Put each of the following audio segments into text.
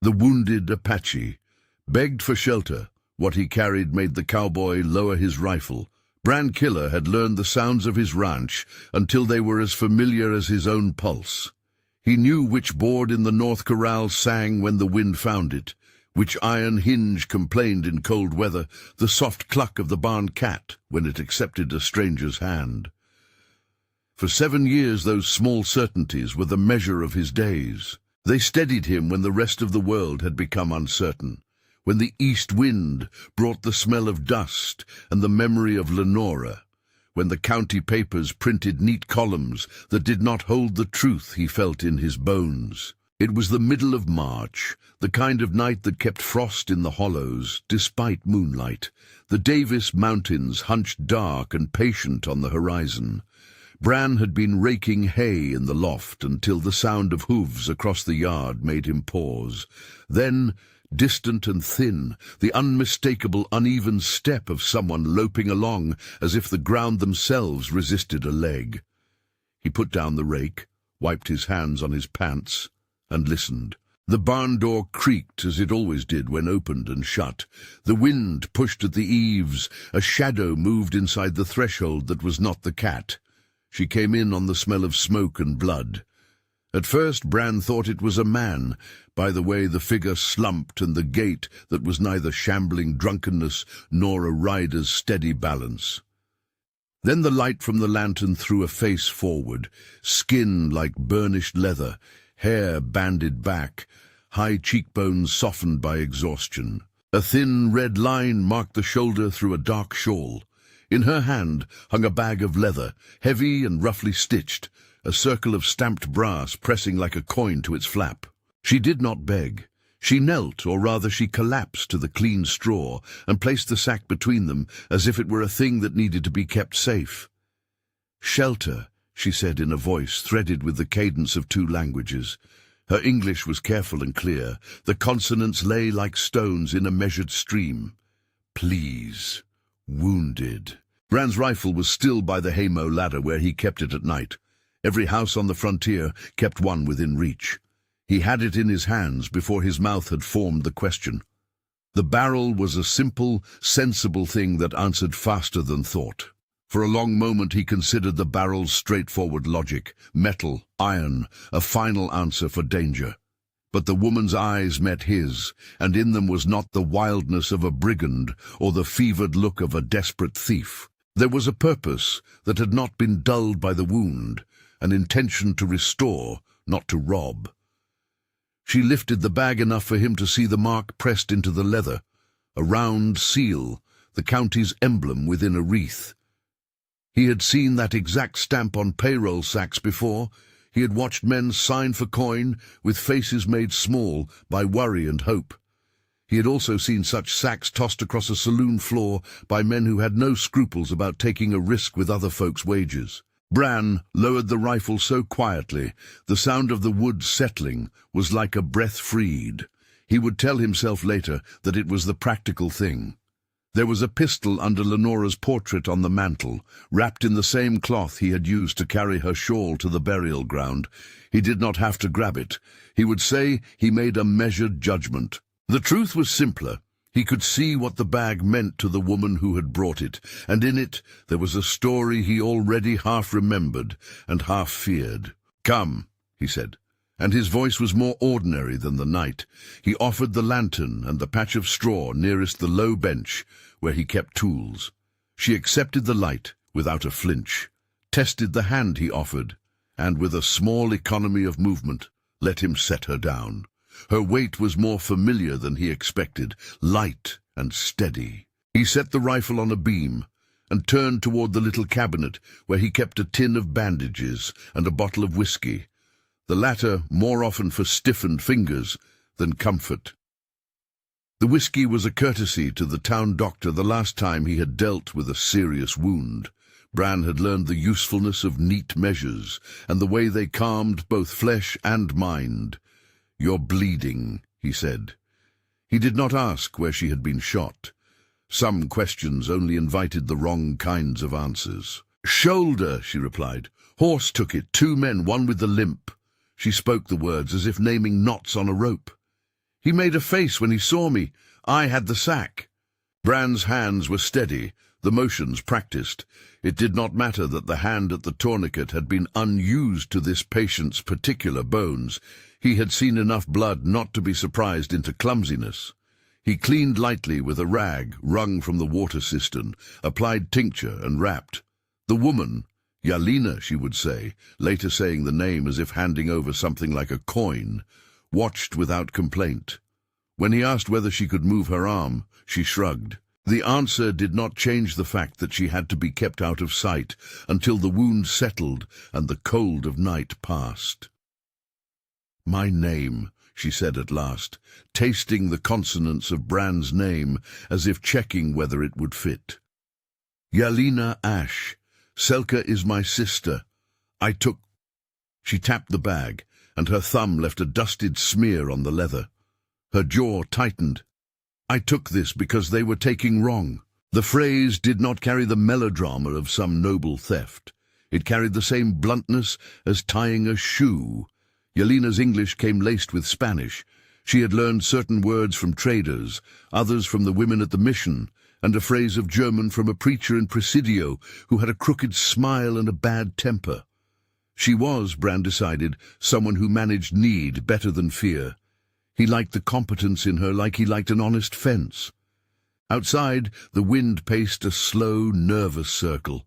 The wounded Apache begged for shelter. What he carried made the cowboy lower his rifle. Bran Killer had learned the sounds of his ranch until they were as familiar as his own pulse. He knew which board in the North Corral sang when the wind found it, which iron hinge complained in cold weather, the soft cluck of the barn cat when it accepted a stranger's hand. For 7 years those small certainties were the measure of his days. They steadied him when the rest of the world had become uncertain, when the east wind brought the smell of dust and the memory of Lenora, when the county papers printed neat columns that did not hold the truth he felt in his bones. It was the middle of March, the kind of night that kept frost in the hollows, despite moonlight. The Davis Mountains hunched dark and patient on the horizon. Bran had been raking hay in the loft until the sound of hooves across the yard made him pause. Then, distant and thin, the unmistakable uneven step of someone loping along as if the ground themselves resisted a leg. He put down the rake, wiped his hands on his pants, and listened. The barn door creaked as it always did when opened and shut. The wind pushed at the eaves. A shadow moved inside the threshold that was not the cat. She came in on the smell of smoke and blood. At first Bran thought it was a man, by the way the figure slumped and the gait that was neither shambling drunkenness nor a rider's steady balance. Then the light from the lantern threw a face forward, skin like burnished leather, hair banded back, high cheekbones softened by exhaustion. A thin red line marked the shoulder through a dark shawl. In her hand hung a bag of leather, heavy and roughly stitched, a circle of stamped brass pressing like a coin to its flap. She did not beg. She knelt, or rather she collapsed to the clean straw and placed the sack between them as if it were a thing that needed to be kept safe. "Shelter," she said in a voice threaded with the cadence of 2 languages. Her English was careful and clear. The consonants lay like stones in a measured stream. "Please. Wounded." Bran's rifle was still by the haymow ladder where he kept it at night. Every house on the frontier kept one within reach. He had it in his hands before his mouth had formed the question. The barrel was a simple, sensible thing that answered faster than thought. For a long moment he considered the barrel's straightforward logic: metal, iron, a final answer for danger. But the woman's eyes met his, and in them was not the wildness of a brigand or the fevered look of a desperate thief. There was a purpose that had not been dulled by the wound, an intention to restore, not to rob. She lifted the bag enough for him to see the mark pressed into the leather, a round seal, the county's emblem within a wreath. He had seen that exact stamp on payroll sacks before. He had watched men sign for coin with faces made small by worry and hope. He had also seen such sacks tossed across a saloon floor by men who had no scruples about taking a risk with other folks' wages. Bran lowered the rifle so quietly, the sound of the wood settling was like a breath freed. He would tell himself later that it was the practical thing. There was a pistol under Lenora's portrait on the mantel, wrapped in the same cloth he had used to carry her shawl to the burial ground. He did not have to grab it. He would say he made a measured judgment. The truth was simpler. He could see what the bag meant to the woman who had brought it, and in it there was a story he already half remembered and half feared. "Come," he said, and his voice was more ordinary than the night. He offered the lantern and the patch of straw nearest the low bench where he kept tools. She accepted the light without a flinch, tested the hand he offered, and with a small economy of movement let him set her down. Her weight was more familiar than he expected, light and steady. He set the rifle on a beam and turned toward the little cabinet where he kept a tin of bandages and a bottle of whiskey, the latter more often for stiffened fingers than comfort. The whiskey was a courtesy to the town doctor the last time he had dealt with a serious wound. Bran had learned the usefulness of neat measures and the way they calmed both flesh and mind. "You're bleeding," he said. He did not ask where she had been shot. Some questions only invited the wrong kinds of answers. "Shoulder," she replied. "Horse took it, 2 men, one with the limp." She spoke the words as if naming knots on a rope. He made a face when he saw me. I had the sack." Bran's hands were steady, the motions practiced. It did not matter that the hand at the tourniquet had been unused to this patient's particular bones. He had seen enough blood not to be surprised into clumsiness. He cleaned lightly with a rag wrung from the water cistern, applied tincture and wrapped. The woman, Yelena, she would say, later saying the name as if handing over something like a coin, watched without complaint. When he asked whether she could move her arm, she shrugged. The answer did not change the fact that she had to be kept out of sight until the wound settled and the cold of night passed. "My name," she said at last, tasting the consonants of Bran's name as if checking whether it would fit. "Yelena Ash. Selka is my sister. I took—" She tapped the bag, and her thumb left a dusted smear on the leather. Her jaw tightened. "I took this because they were taking wrong." The phrase did not carry the melodrama of some noble theft. It carried the same bluntness as tying a shoe. Yelena's English came laced with Spanish. She had learned certain words from traders, others from the women at the mission, and a phrase of German from a preacher in Presidio who had a crooked smile and a bad temper. She was, Bran decided, someone who managed need better than fear. He liked the competence in her like he liked an honest fence. Outside, the wind paced a slow, nervous circle.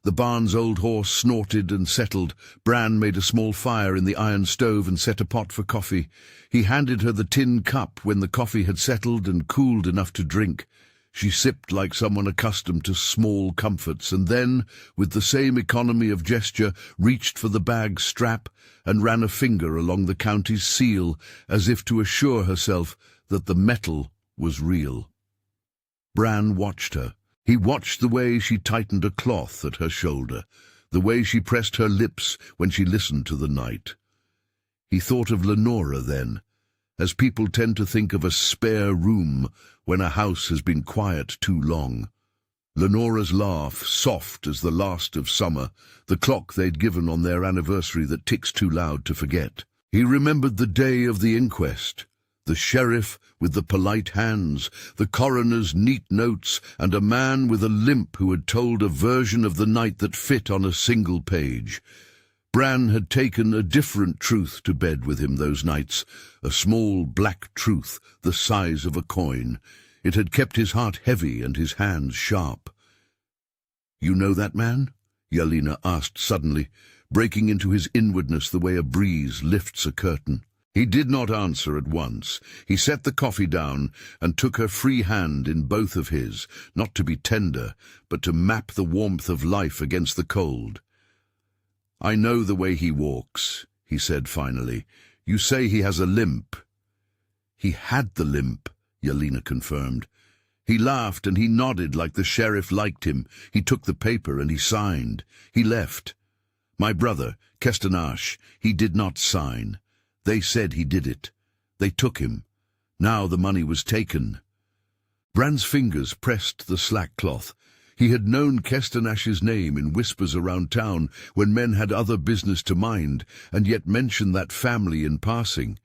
The barn's old horse snorted and settled. Bran made a small fire in the iron stove and set a pot for coffee. He handed her the tin cup when the coffee had settled and cooled enough to drink. She sipped like someone accustomed to small comforts, and then, with the same economy of gesture, reached for the bag's strap and ran a finger along the county's seal, as if to assure herself that the metal was real. Bran watched her. He watched the way she tightened a cloth at her shoulder, the way she pressed her lips when she listened to the night. He thought of Lenora then, as people tend to think of a spare room when a house has been quiet too long. Lenora's laugh, soft as the last of summer, the clock they'd given on their anniversary that ticks too loud to forget. He remembered the day of the inquest, the sheriff with the polite hands, the coroner's neat notes, and a man with a limp who had told a version of the night that fit on a single page. Bran had taken a different truth to bed with him those nights, a small black truth the size of a coin. It had kept his heart heavy and his hands sharp. "You know that man?" Yelena asked suddenly, breaking into his inwardness the way a breeze lifts a curtain. He did not answer at once. He set the coffee down and took her free hand in both of his, not to be tender, but to map the warmth of life against the cold. "I know the way he walks," he said finally. "You say he has a limp." "He had the limp," Yelena confirmed. "He laughed and he nodded like the sheriff liked him. He took the paper and he signed. He left. My brother, Kestanash, he did not sign. They said he did it. They took him. Now the money was taken." Bran's fingers pressed the slack cloth. He had known Kestanash's name in whispers around town when men had other business to mind, and yet mentioned that family in passing.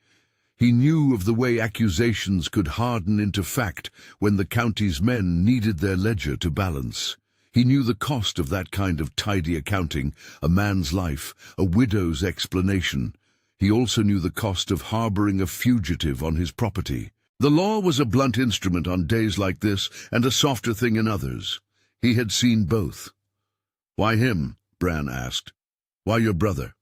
He knew of the way accusations could harden into fact when the county's men needed their ledger to balance. He knew the cost of that kind of tidy accounting, a man's life, a widow's explanation. He also knew the cost of harboring a fugitive on his property. The law was a blunt instrument on days like this and a softer thing in others. He had seen both. "Why him?" Bran asked. "Why your brother?"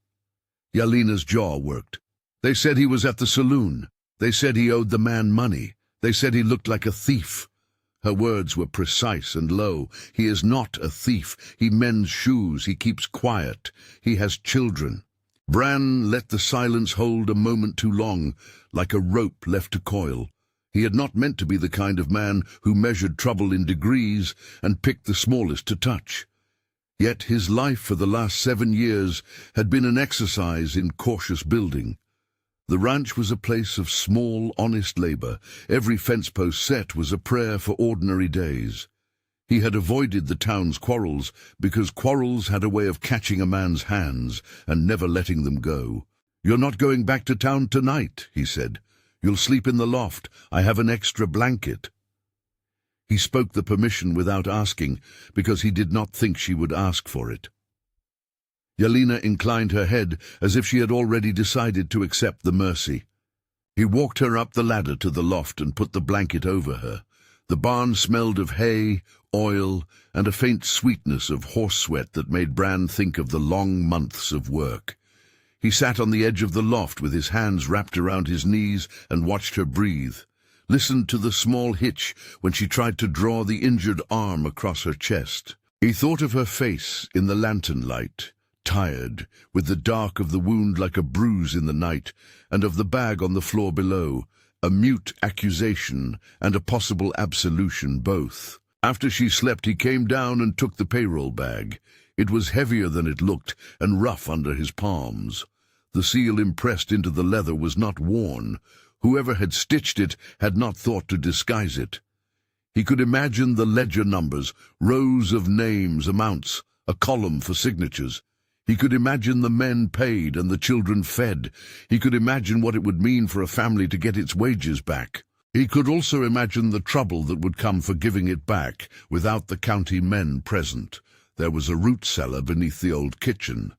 Yelena's jaw worked. "They said he was at the saloon. They said he owed the man money. They said he looked like a thief." Her words were precise and low. "He is not a thief. He mends shoes. He keeps quiet. He has children." Bran let the silence hold a moment too long, like a rope left to coil. He had not meant to be the kind of man who measured trouble in degrees and picked the smallest to touch. Yet his life for the last 7 years had been an exercise in cautious building. The ranch was a place of small, honest labor. Every fence post set was a prayer for ordinary days. He had avoided the town's quarrels because quarrels had a way of catching a man's hands and never letting them go. "You're not going back to town tonight," he said. You'll sleep in the loft. I have an extra blanket." He spoke the permission without asking, because he did not think she would ask for it. Yelena inclined her head as if she had already decided to accept the mercy. He walked her up the ladder to the loft and put the blanket over her. The barn smelled of hay, oil, and a faint sweetness of horse sweat that made Bran think of the long months of work. He sat on the edge of the loft with his hands wrapped around his knees and watched her breathe, listened to the small hitch when she tried to draw the injured arm across her chest. He thought of her face in the lantern light, tired, with the dark of the wound like a bruise in the night, and of the bag on the floor below, a mute accusation and a possible absolution both. After she slept, he came down and took the payroll bag. It was heavier than it looked and rough under his palms. The seal impressed into the leather was not worn. Whoever had stitched it had not thought to disguise it. He could imagine the ledger numbers, rows of names, amounts, a column for signatures. He could imagine the men paid and the children fed. He could imagine what it would mean for a family to get its wages back. He could also imagine the trouble that would come for giving it back without the county men present. There was a root cellar beneath the old kitchen.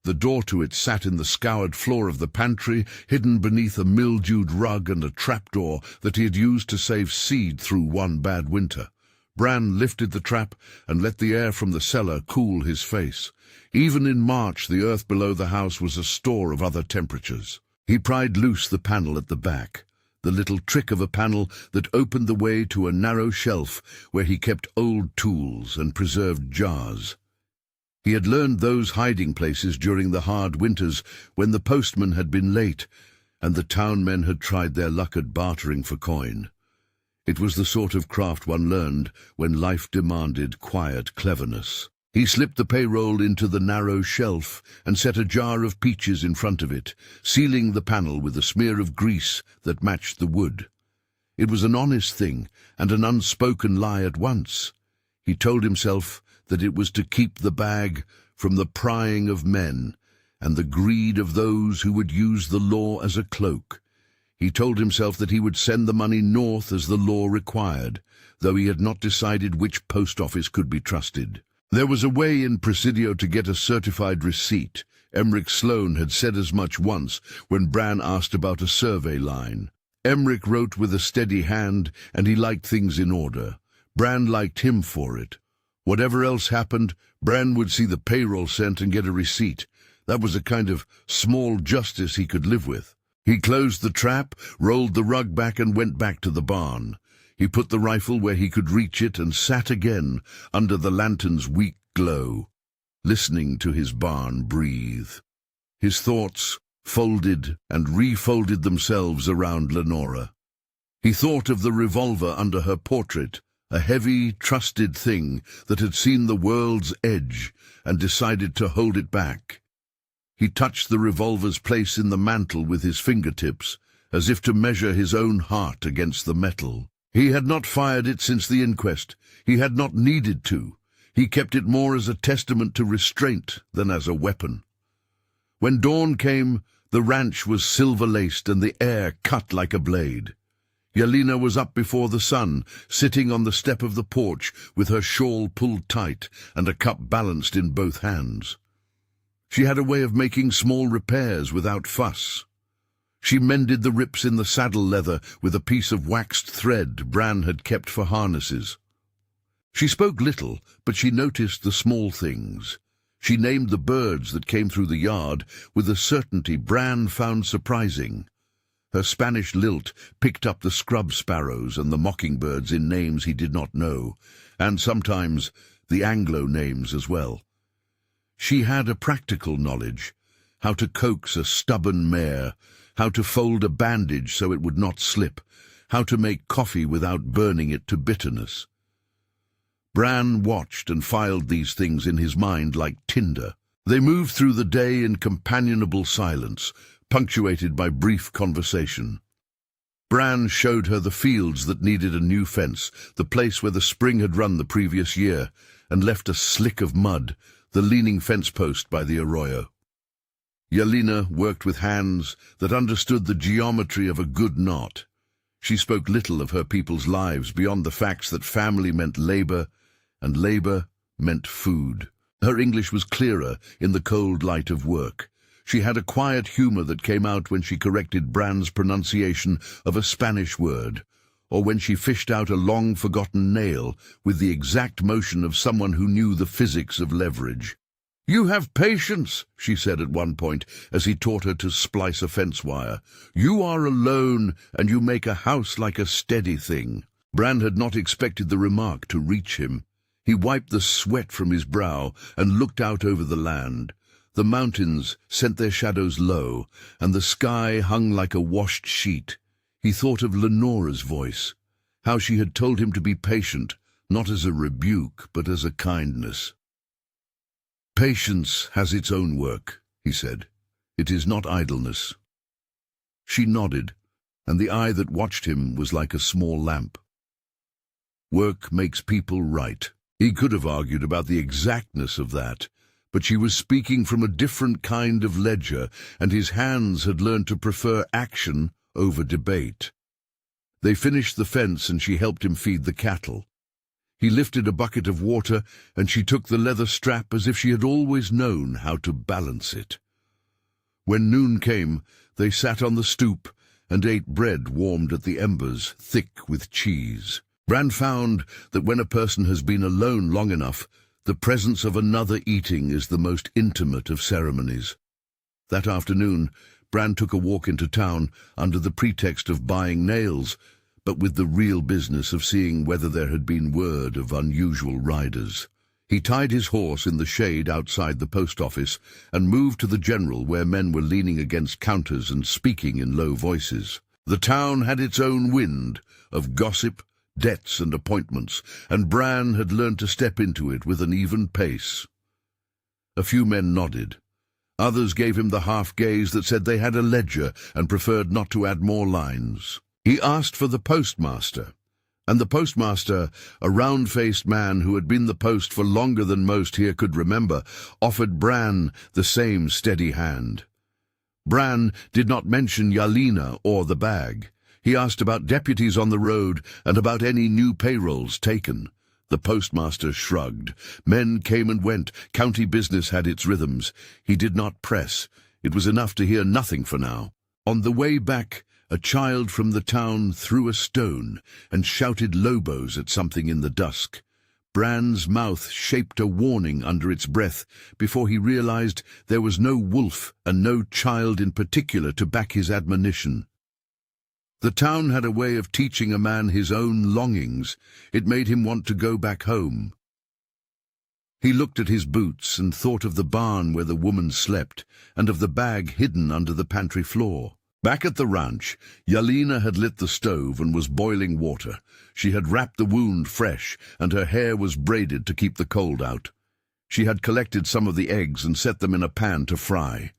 The door to it sat in the scoured floor of the pantry, hidden beneath a mildewed rug and a trapdoor that he had used to save seed through one bad winter. Bran lifted the trap and let the air from the cellar cool his face. Even in March, the earth below the house was a store of other temperatures. He pried loose the panel at the back, the little trick of a panel that opened the way to a narrow shelf where he kept old tools and preserved jars. He had learned those hiding places during the hard winters when the postman had been late and the town men had tried their luck at bartering for coin. It was the sort of craft one learned when life demanded quiet cleverness. He slipped the payroll into the narrow shelf and set a jar of peaches in front of it, sealing the panel with a smear of grease that matched the wood. It was an honest thing and an unspoken lie at once. He told himself that it was to keep the bag from the prying of men and the greed of those who would use the law as a cloak. He told himself that he would send the money north as the law required, though he had not decided which post office could be trusted. There was a way in Presidio to get a certified receipt. Emmerich Sloane had said as much once when Bran asked about a survey line. Emmerich wrote with a steady hand, and he liked things in order. Bran liked him for it. Whatever else happened, Bran would see the payroll sent and get a receipt. That was a kind of small justice he could live with. He closed the trap, rolled the rug back, and went back to the barn. He put the rifle where he could reach it and sat again under the lantern's weak glow, listening to his barn breathe. His thoughts folded and refolded themselves around Lenora. He thought of the revolver under her portrait, a heavy, trusted thing that had seen the world's edge and decided to hold it back. He touched the revolver's place in the mantle with his fingertips, as if to measure his own heart against the metal. He had not fired it since the inquest. He had not needed to. He kept it more as a testament to restraint than as a weapon. When dawn came, the ranch was silver-laced and the air cut like a blade. Yelena was up before the sun, sitting on the step of the porch with her shawl pulled tight and a cup balanced in both hands. She had a way of making small repairs without fuss. She mended the rips in the saddle leather with a piece of waxed thread Bran had kept for harnesses. She spoke little, but she noticed the small things. She named the birds that came through the yard with a certainty Bran found surprising. Her Spanish lilt picked up the scrub sparrows and the mockingbirds in names he did not know, and sometimes the Anglo names as well. She had a practical knowledge, how to coax a stubborn mare, how to fold a bandage so it would not slip, how to make coffee without burning it to bitterness. Bran watched and filed these things in his mind like tinder. They moved through the day in companionable silence, punctuated by brief conversation. Bran showed her the fields that needed a new fence, the place where the spring had run the previous year, and left a slick of mud, the leaning fence post by the arroyo. Yelena worked with hands that understood the geometry of a good knot. She spoke little of her people's lives beyond the facts that family meant labor, and labor meant food. Her English was clearer in the cold light of work. She had a quiet humor that came out when she corrected Bran's pronunciation of a Spanish word, or when she fished out a long-forgotten nail with the exact motion of someone who knew the physics of leverage. "You have patience," she said at one point, as he taught her to splice a fence wire. "You are alone, and you make a house like a steady thing." Bran had not expected the remark to reach him. He wiped the sweat from his brow and looked out over the land. The mountains sent their shadows low, and the sky hung like a washed sheet. He thought of Lenora's voice, how she had told him to be patient, not as a rebuke, but as a kindness. "Patience has its own work," he said. "It is not idleness." She nodded, and the eye that watched him was like a small lamp. Work makes people right. He could have argued about the exactness of that, but she was speaking from a different kind of ledger, and his hands had learned to prefer action over debate. They finished the fence, and she helped him feed the cattle. He lifted a bucket of water, and she took the leather strap as if she had always known how to balance it. When noon came, they sat on the stoop and ate bread warmed at the embers, thick with cheese. Bran found that when a person has been alone long enough, the presence of another eating is the most intimate of ceremonies. That afternoon, Bran took a walk into town under the pretext of buying nails, but with the real business of seeing whether there had been word of unusual riders. He tied his horse in the shade outside the post office and moved to the general, where men were leaning against counters and speaking in low voices. The town had its own wind of gossip, debts and appointments, and Bran had learned to step into it with an even pace. A few men nodded. Others gave him the half-gaze that said they had a ledger and preferred not to add more lines. He asked for the postmaster, and the postmaster, a round-faced man who had been the post for longer than most here could remember, offered Bran the same steady hand. Bran did not mention Yelena or the bag. He asked about deputies on the road and about any new payrolls taken. The postmaster shrugged. Men came and went. County business had its rhythms. He did not press. It was enough to hear nothing for now. On the way back, a child from the town threw a stone and shouted Lobos at something in the dusk. Bran's mouth shaped a warning under its breath before he realized there was no wolf and no child in particular to back his admonition. The town had a way of teaching a man his own longings. It made him want to go back home. He looked at his boots and thought of the barn where the woman slept and of the bag hidden under the pantry floor. Back at the ranch, Yelena had lit the stove and was boiling water. She had wrapped the wound fresh, and her hair was braided to keep the cold out. She had collected some of the eggs and set them in a pan to fry.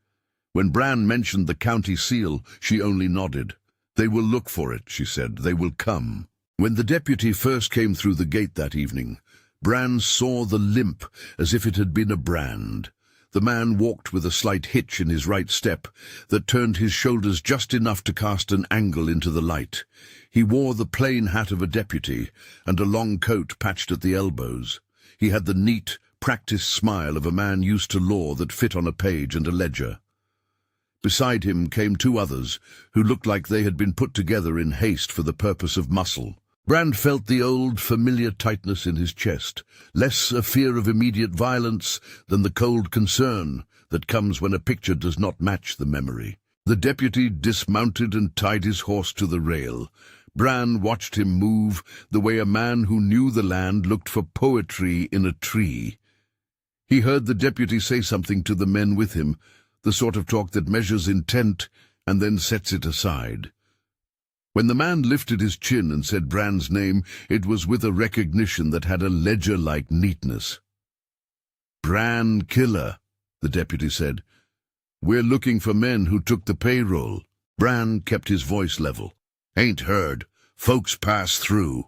When Bran mentioned the county seal, she only nodded. "They will look for it," she said. "They will come." When the deputy first came through the gate that evening, Bran saw the limp as if it had been a brand. The man walked with a slight hitch in his right step that turned his shoulders just enough to cast an angle into the light. He wore the plain hat of a deputy and a long coat patched at the elbows. He had the neat, practiced smile of a man used to law that fit on a page and a ledger. Beside him came two others, who looked like they had been put together in haste for the purpose of muscle. Bran felt the old, familiar tightness in his chest, less a fear of immediate violence than the cold concern that comes when a picture does not match the memory. The deputy dismounted and tied his horse to the rail. Bran watched him move the way a man who knew the land looked for poetry in a tree. He heard the deputy say something to the men with him, the sort of talk that measures intent and then sets it aside. When the man lifted his chin and said Bran's name, it was with a recognition that had a ledger-like neatness. "Bran Killer," the deputy said. "We're looking for men who took the payroll." Bran kept his voice level. "Ain't heard. Folks pass through."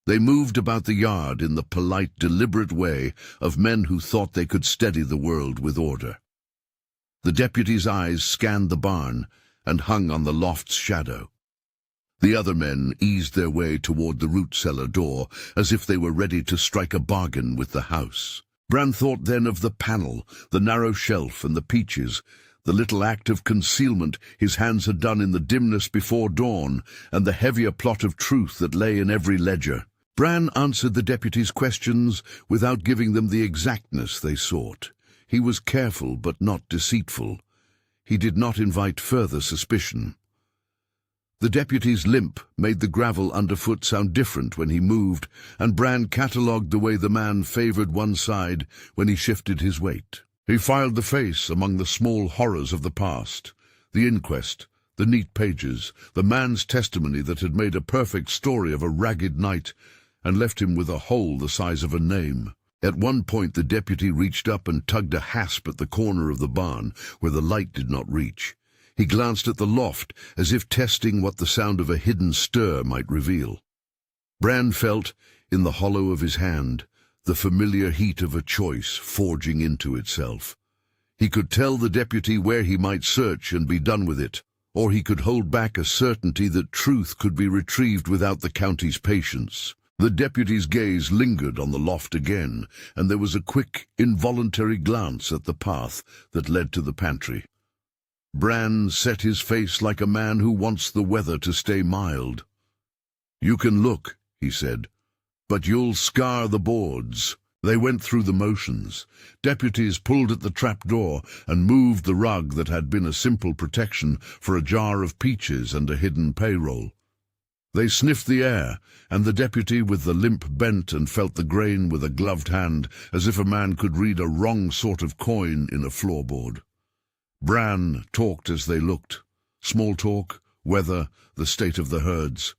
They moved about the yard in the polite, deliberate way of men who thought they could steady the world with order. The deputy's eyes scanned the barn and hung on the loft's shadow. The other men eased their way toward the root cellar door, as if they were ready to strike a bargain with the house. Bran thought then of the panel, the narrow shelf, and the peaches, the little act of concealment his hands had done in the dimness before dawn, and the heavier plot of truth that lay in every ledger. Bran answered the deputy's questions without giving them the exactness they sought. He was careful but not deceitful. He did not invite further suspicion. The deputy's limp made the gravel underfoot sound different when he moved, and Bran catalogued the way the man favored one side when he shifted his weight. He filed the face among the small horrors of the past, the inquest, the neat pages, the man's testimony that had made a perfect story of a ragged night and left him with a hole the size of a name. At one point the deputy reached up and tugged a hasp at the corner of the barn where the light did not reach. He glanced at the loft, as if testing what the sound of a hidden stir might reveal. Bran felt, in the hollow of his hand, the familiar heat of a choice forging into itself. He could tell the deputy where he might search and be done with it, or he could hold back a certainty that truth could be retrieved without the county's patience. The deputy's gaze lingered on the loft again, and there was a quick, involuntary glance at the path that led to the pantry. Bran set his face like a man who wants the weather to stay mild. "You can look," he said, "but you'll scar the boards." They went through the motions. Deputies pulled at the trapdoor and moved the rug that had been a simple protection for a jar of peaches and a hidden payroll. They sniffed the air, and the deputy with the limp bent and felt the grain with a gloved hand, as if a man could read a wrong sort of coin in a floorboard. Bran talked as they looked. Small talk, weather, the state of the herds.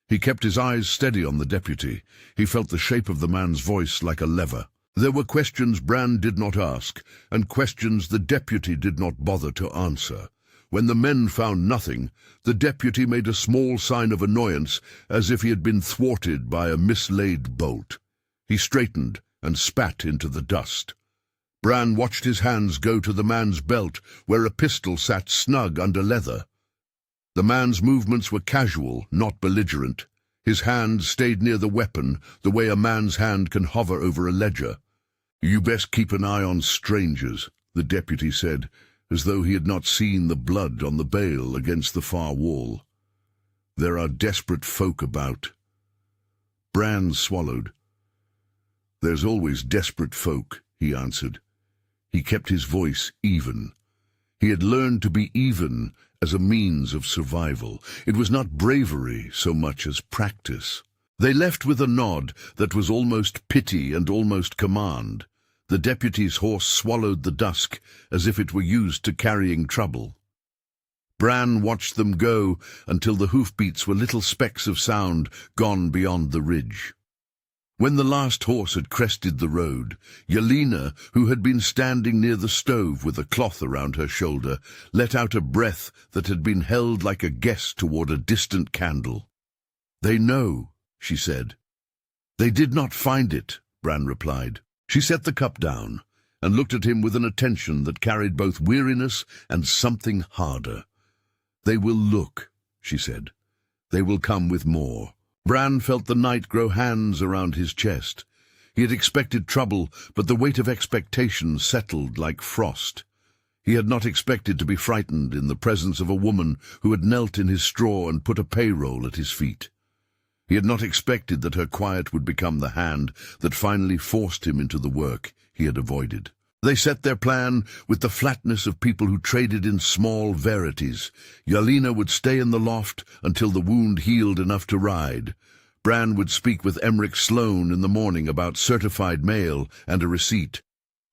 He kept his eyes steady on the deputy. He felt the shape of the man's voice like a lever. There were questions Bran did not ask, and questions the deputy did not bother to answer. When the men found nothing, the deputy made a small sign of annoyance, as if he had been thwarted by a mislaid bolt. He straightened and spat into the dust. Bran watched his hands go to the man's belt, where a pistol sat snug under leather. The man's movements were casual, not belligerent. His hand stayed near the weapon, the way a man's hand can hover over a ledger. "You best keep an eye on strangers," the deputy said, as though he had not seen the blood on the bale against the far wall. "There are desperate folk about." Bran swallowed. "There's always desperate folk," he answered. He kept his voice even. He had learned to be even as a means of survival. It was not bravery so much as practice. They left with a nod that was almost pity and almost command. The deputy's horse swallowed the dusk as if it were used to carrying trouble. Bran watched them go until the hoofbeats were little specks of sound gone beyond the ridge. When the last horse had crested the road, Yelena, who had been standing near the stove with a cloth around her shoulder, let out a breath that had been held like a guess toward a distant candle. "They know," she said. "They did not find it," Bran replied. She set the cup down and looked at him with an attention that carried both weariness and something harder. "They will look," she said. "They will come with more." Bran felt the night grow hands around his chest. He had expected trouble, but the weight of expectation settled like frost. He had not expected to be frightened in the presence of a woman who had knelt in his straw and put a payroll at his feet. He had not expected that her quiet would become the hand that finally forced him into the work he had avoided. They set their plan with the flatness of people who traded in small verities. Yelena would stay in the loft until the wound healed enough to ride. Bran would speak with Emmerich Sloane in the morning about certified mail and a receipt.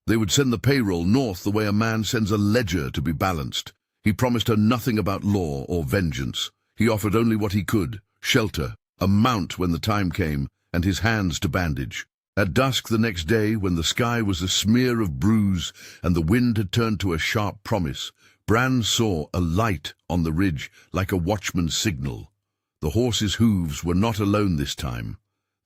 They would send the payroll north the way a man sends a ledger to be balanced. He promised her nothing about law or vengeance. He offered only what he could: shelter, a mount when the time came, and his hands to bandage. At dusk the next day, when the sky was a smear of bruise and the wind had turned to a sharp promise, Bran saw a light on the ridge like a watchman's signal. The horses' hooves were not alone this time.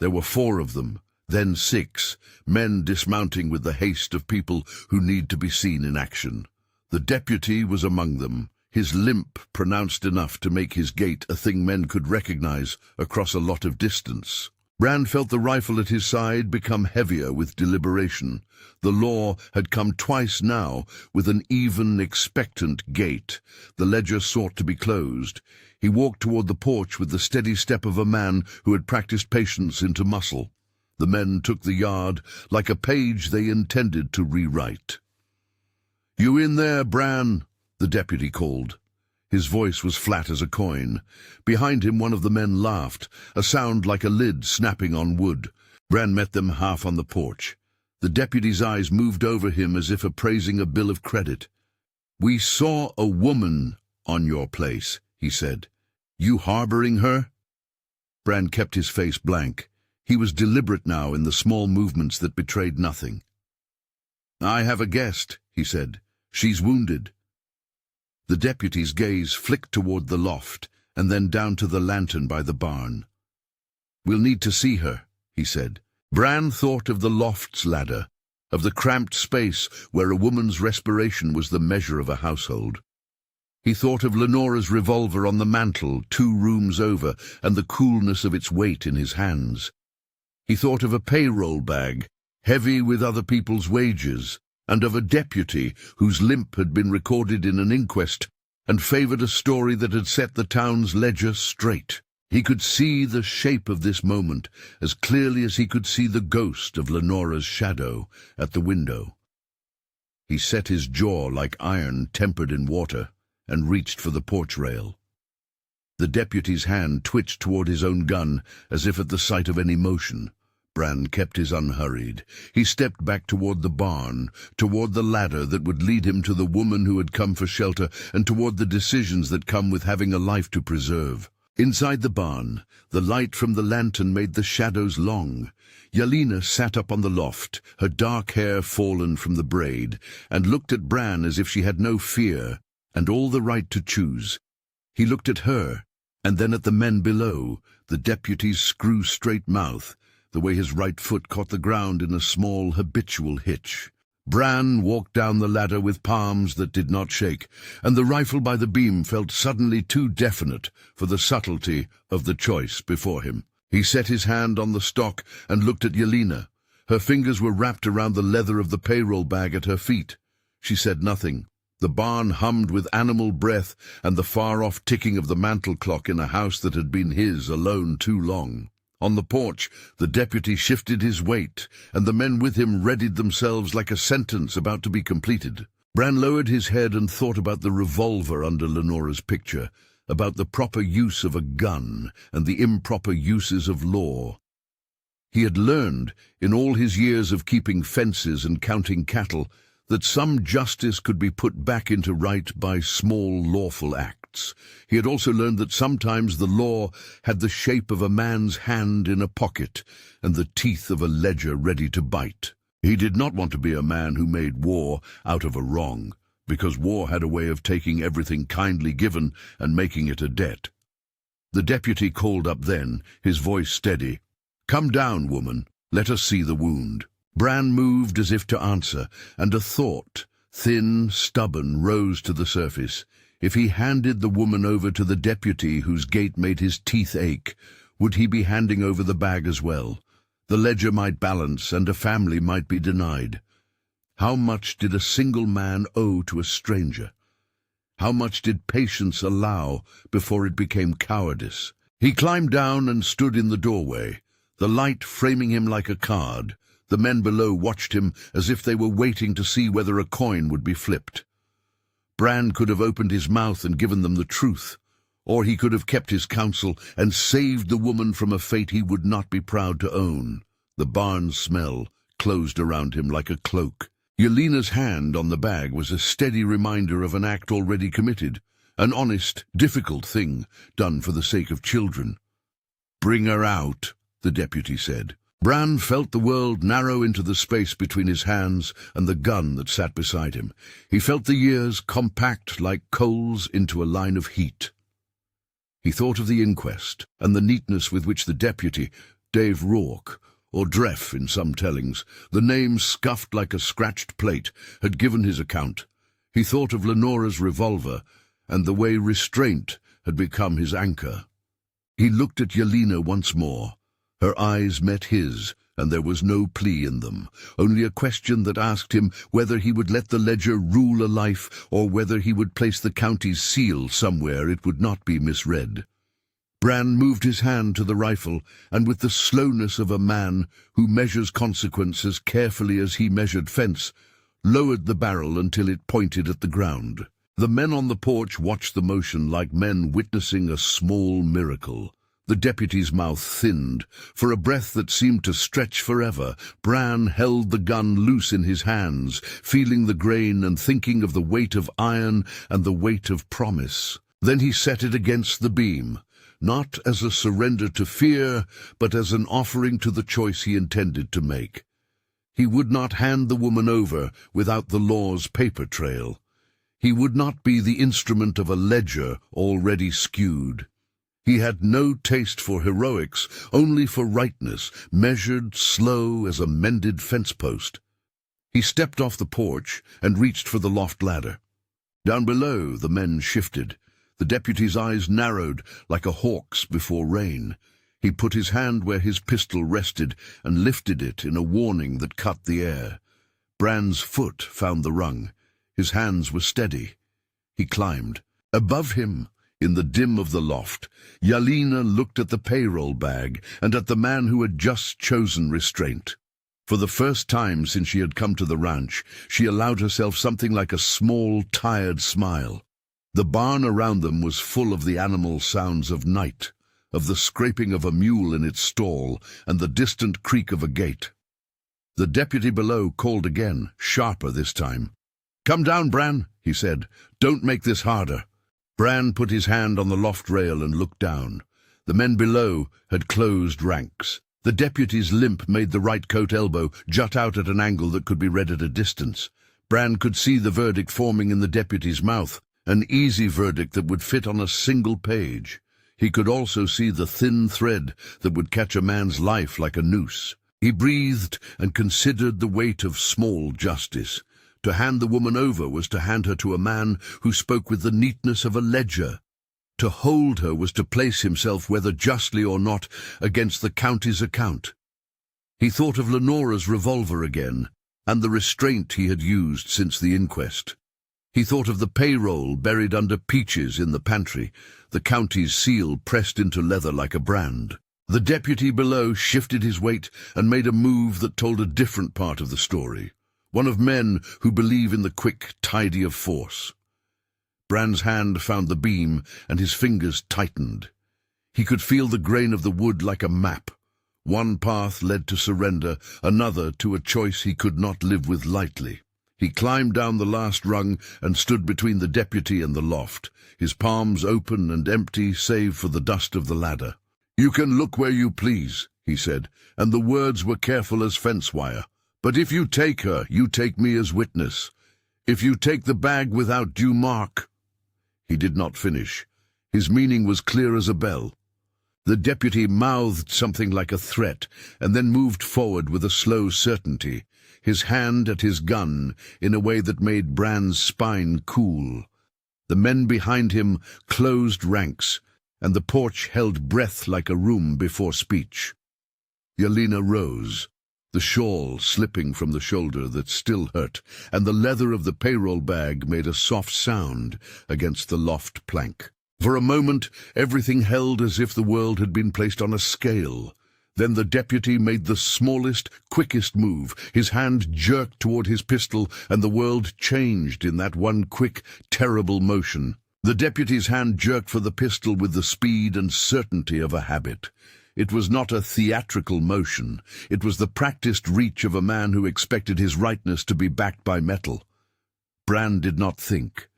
There were 4 of them, then 6, men dismounting with the haste of people who need to be seen in action. The deputy was among them, his limp pronounced enough to make his gait a thing men could recognize across a lot of distance. Bran felt the rifle at his side become heavier with deliberation. The law had come twice now, with an even, expectant gait. The ledger sought to be closed. He walked toward the porch with the steady step of a man who had practiced patience into muscle. The men took the yard like a page they intended to rewrite. "You in there, Bran?" the deputy called. His voice was flat as a coin. Behind him one of the men laughed, a sound like a lid snapping on wood. Bran met them half on the porch. The deputy's eyes moved over him as if appraising a bill of credit. "We saw a woman on your place," he said. "You harboring her?" Bran kept his face blank. He was deliberate now in the small movements that betrayed nothing. "I have a guest," he said. "She's wounded." The deputy's gaze flicked toward the loft, and then down to the lantern by the barn. "We'll need to see her," he said. Bran thought of the loft's ladder, of the cramped space where a woman's respiration was the measure of a household. He thought of Lenora's revolver on the mantel 2 rooms over, and the coolness of its weight in his hands. He thought of a payroll bag, heavy with other people's wages, and of a deputy whose limp had been recorded in an inquest and favored a story that had set the town's ledger straight. He could see the shape of this moment as clearly as he could see the ghost of Lenora's shadow at the window. He set his jaw like iron tempered in water and reached for the porch rail. The deputy's hand twitched toward his own gun as if at the sight of any motion. Bran kept his unhurried. He stepped back toward the barn, toward the ladder that would lead him to the woman who had come for shelter, and toward the decisions that come with having a life to preserve. Inside the barn, the light from the lantern made the shadows long. Yelena sat up on the loft, her dark hair fallen from the braid, and looked at Bran as if she had no fear and all the right to choose. He looked at her, and then at the men below, the deputy's screw-straight mouth, the way his right foot caught the ground in a small, habitual hitch. Bran walked down the ladder with palms that did not shake, and the rifle by the beam felt suddenly too definite for the subtlety of the choice before him. He set his hand on the stock and looked at Yelena. Her fingers were wrapped around the leather of the payroll bag at her feet. She said nothing. The barn hummed with animal breath and the far-off ticking of the mantel clock in a house that had been his alone too long. On the porch, the deputy shifted his weight, and the men with him readied themselves like a sentence about to be completed. Bran lowered his head and thought about the revolver under Lenora's picture, about the proper use of a gun and the improper uses of law. He had learned, in all his years of keeping fences and counting cattle, that some justice could be put back into right by small lawful acts. He had also learned that sometimes the law had the shape of a man's hand in a pocket and the teeth of a ledger ready to bite. He did not want to be a man who made war out of a wrong, because war had a way of taking everything kindly given and making it a debt. The deputy called up then, his voice steady. "Come down, woman. Let us see the wound." Bran moved as if to answer, and a thought, thin, stubborn, rose to the surface. If he handed the woman over to the deputy whose gait made his teeth ache, would he be handing over the bag as well? The ledger might balance, and a family might be denied. How much did a single man owe to a stranger? How much did patience allow before it became cowardice? He climbed down and stood in the doorway, the light framing him like a card. The men below watched him as if they were waiting to see whether a coin would be flipped. Bran could have opened his mouth and given them the truth, or he could have kept his counsel and saved the woman from a fate he would not be proud to own. The barn smell closed around him like a cloak. Yelena's hand on the bag was a steady reminder of an act already committed, an honest, difficult thing done for the sake of children. "Bring her out," the deputy said. Bran felt the world narrow into the space between his hands and the gun that sat beside him. He felt the years compact like coals into a line of heat. He thought of the inquest and the neatness with which the deputy, Dave Rourke, or Dreff in some tellings, the name scuffed like a scratched plate, had given his account. He thought of Lenora's revolver and the way restraint had become his anchor. He looked at Yelena once more. Her eyes met his, and there was no plea in them, only a question that asked him whether he would let the ledger rule a life or whether he would place the county's seal somewhere it would not be misread. Bran moved his hand to the rifle, and with the slowness of a man who measures consequences carefully as he measured fence, lowered the barrel until it pointed at the ground. The men on the porch watched the motion like men witnessing a small miracle. The deputy's mouth thinned. For a breath that seemed to stretch forever, Bran held the gun loose in his hands, feeling the grain and thinking of the weight of iron and the weight of promise. Then he set it against the beam, not as a surrender to fear, but as an offering to the choice he intended to make. He would not hand the woman over without the law's paper trail. He would not be the instrument of a ledger already skewed. He had no taste for heroics, only for rightness, measured, slow as a mended fence post. He stepped off the porch and reached for the loft ladder. Down below, the men shifted. The deputy's eyes narrowed like a hawk's before rain. He put his hand where his pistol rested and lifted it in a warning that cut the air. Bran's foot found the rung. His hands were steady. He climbed. Above him, in the dim of the loft, Yelena looked at the payroll bag and at the man who had just chosen restraint. For the first time since she had come to the ranch, she allowed herself something like a small, tired smile. The barn around them was full of the animal sounds of night, of the scraping of a mule in its stall and the distant creak of a gate. The deputy below called again, sharper this time. "Come down, Bran," he said. "Don't make this harder." Bran put his hand on the loft rail and looked down. The men below had closed ranks. The deputy's limp made the right coat elbow jut out at an angle that could be read at a distance. Bran could see the verdict forming in the deputy's mouth, an easy verdict that would fit on a single page. He could also see the thin thread that would catch a man's life like a noose. He breathed and considered the weight of small justice. To hand the woman over was to hand her to a man who spoke with the neatness of a ledger. To hold her was to place himself, whether justly or not, against the county's account. He thought of Lenora's revolver again, and the restraint he had used since the inquest. He thought of the payroll buried under peaches in the pantry, the county's seal pressed into leather like a brand. The deputy below shifted his weight and made a move that told a different part of the story. One of men who believe in the quick, tidy of force. Bran's hand found the beam, and his fingers tightened. He could feel the grain of the wood like a map. One path led to surrender, another to a choice he could not live with lightly. He climbed down the last rung and stood between the deputy and the loft, his palms open and empty save for the dust of the ladder. "You can look where you please," he said, and the words were careful as fence wire. "But if you take her, you take me as witness. If you take the bag without due mark—" He did not finish. His meaning was clear as a bell. The deputy mouthed something like a threat, and then moved forward with a slow certainty, his hand at his gun in a way that made Bran's spine cool. The men behind him closed ranks, and the porch held breath like a room before speech. Yelena rose, the shawl slipping from the shoulder that still hurt, and the leather of the payroll bag made a soft sound against the loft plank. For a moment, everything held as if the world had been placed on a scale. Then the deputy made the smallest, quickest move. His hand jerked toward his pistol, and the world changed in that one quick, terrible motion. The deputy's hand jerked for the pistol with the speed and certainty of a habit. It was not a theatrical motion. It was the practiced reach of a man who expected his rightness to be backed by metal. Bran did not think.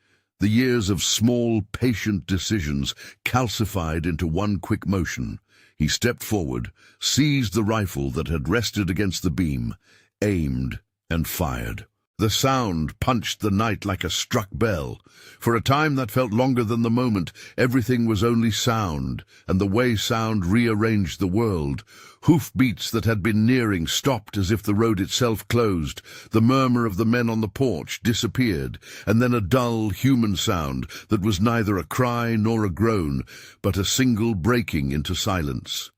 The years of small, patient decisions calcified into one quick motion. He stepped forward, seized the rifle that had rested against the beam, aimed, and fired. The sound punched the night like a struck bell. For a time that felt longer than the moment, everything was only sound, and the way sound rearranged the world. Hoofbeats that had been nearing stopped as if the road itself closed. The murmur of the men on the porch disappeared, and then a dull human sound that was neither a cry nor a groan, but a single breaking into silence.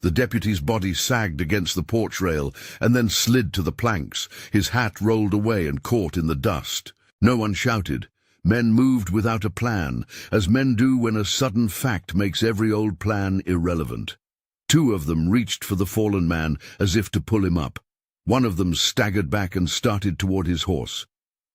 The deputy's body sagged against the porch rail and then slid to the planks. His hat rolled away and caught in the dust. No one shouted. Men moved without a plan, as men do when a sudden fact makes every old plan irrelevant. Two of them reached for the fallen man as if to pull him up. One of them staggered back and started toward his horse.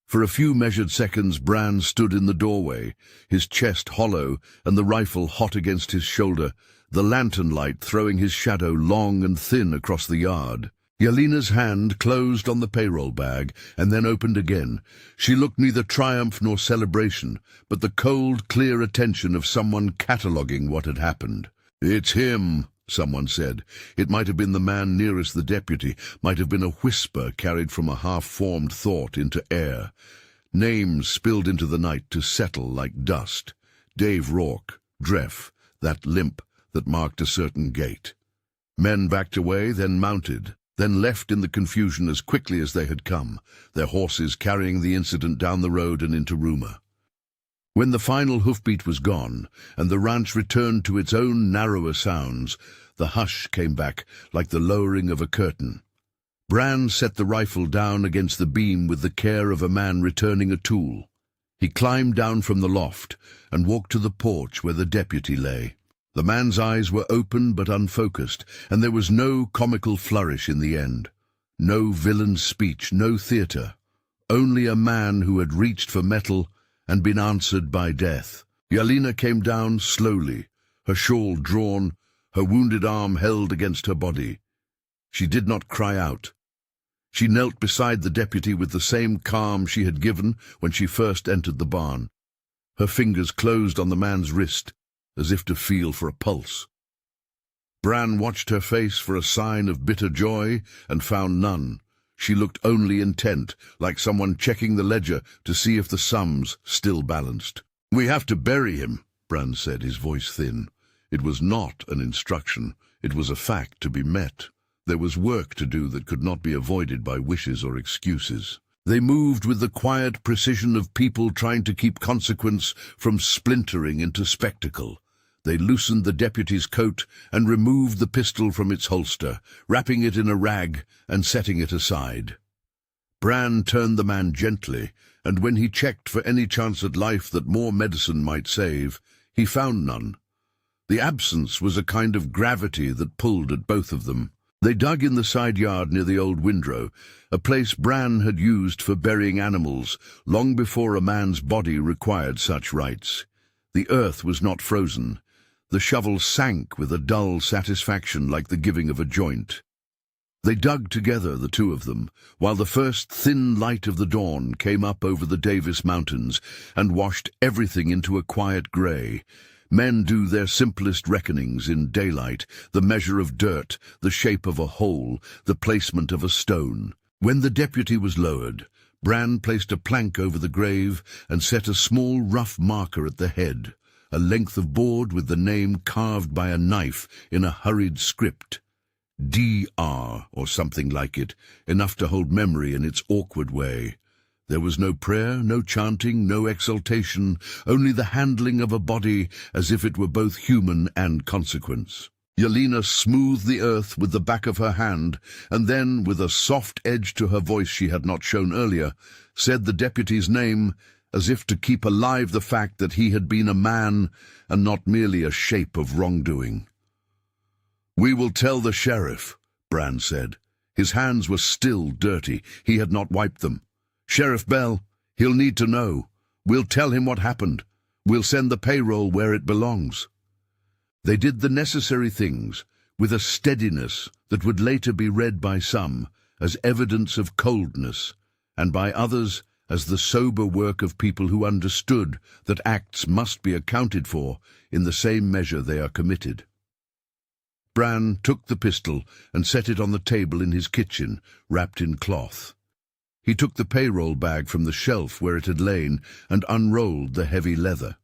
For a few measured seconds, Bran stood in the doorway, his chest hollow and the rifle hot against his shoulder, the lantern light throwing his shadow long and thin across the yard. Yelena's hand closed on the payroll bag and then opened again. She looked neither triumph nor celebration, but the cold, clear attention of someone cataloguing what had happened. "It's him," someone said. It might have been the man nearest the deputy, might have been a whisper carried from a half-formed thought into air. Names spilled into the night to settle like dust. Dave Rourke, Dreff, that limp that marked a certain gate. Men backed away, then mounted, then left in the confusion as quickly as they had come, their horses carrying the incident down the road and into rumor. When the final hoofbeat was gone, and the ranch returned to its own narrower sounds, the hush came back like the lowering of a curtain. Bran set the rifle down against the beam with the care of a man returning a tool. He climbed down from the loft and walked to the porch where the deputy lay. The man's eyes were open but unfocused, and there was no comical flourish in the end. No villain speech, no theatre. Only a man who had reached for metal and been answered by death. Yelena came down slowly, her shawl drawn, her wounded arm held against her body. She did not cry out. She knelt beside the deputy with the same calm she had given when she first entered the barn. Her fingers closed on the man's wrist, as if to feel for a pulse. Bran watched her face for a sign of bitter joy and found none. She looked only intent, like someone checking the ledger to see if the sums still balanced. "We have to bury him," Bran said, his voice thin. It was not an instruction. It was a fact to be met. There was work to do that could not be avoided by wishes or excuses. They moved with the quiet precision of people trying to keep consequence from splintering into spectacle. They loosened the deputy's coat and removed the pistol from its holster, wrapping it in a rag and setting it aside. Bran turned the man gently, and when he checked for any chance at life that more medicine might save, he found none. The absence was a kind of gravity that pulled at both of them. They dug in the side yard near the old windrow, a place Bran had used for burying animals long before a man's body required such rites. The earth was not frozen. The shovel sank with a dull satisfaction like the giving of a joint. They dug together, the two of them, while the first thin light of the dawn came up over the Davis Mountains and washed everything into a quiet grey. Men do their simplest reckonings in daylight, the measure of dirt, the shape of a hole, the placement of a stone. When the deputy was lowered, Bran placed a plank over the grave and set a small rough marker at the head, a length of board with the name carved by a knife in a hurried script. D.R. or something like it, enough to hold memory in its awkward way. There was no prayer, no chanting, no exaltation, only the handling of a body as if it were both human and consequence. Yelena smoothed the earth with the back of her hand, and then, with a soft edge to her voice she had not shown earlier, said the deputy's name as if to keep alive the fact that he had been a man and not merely a shape of wrongdoing. "We will tell the sheriff," Bran said. His hands were still dirty. He had not wiped them. "Sheriff Bell, he'll need to know. We'll tell him what happened. We'll send the payroll where it belongs." They did the necessary things with a steadiness that would later be read by some as evidence of coldness, and by others as the sober work of people who understood that acts must be accounted for in the same measure they are committed. Bran took the pistol and set it on the table in his kitchen, wrapped in cloth. He took the payroll bag from the shelf where it had lain and unrolled the heavy leather.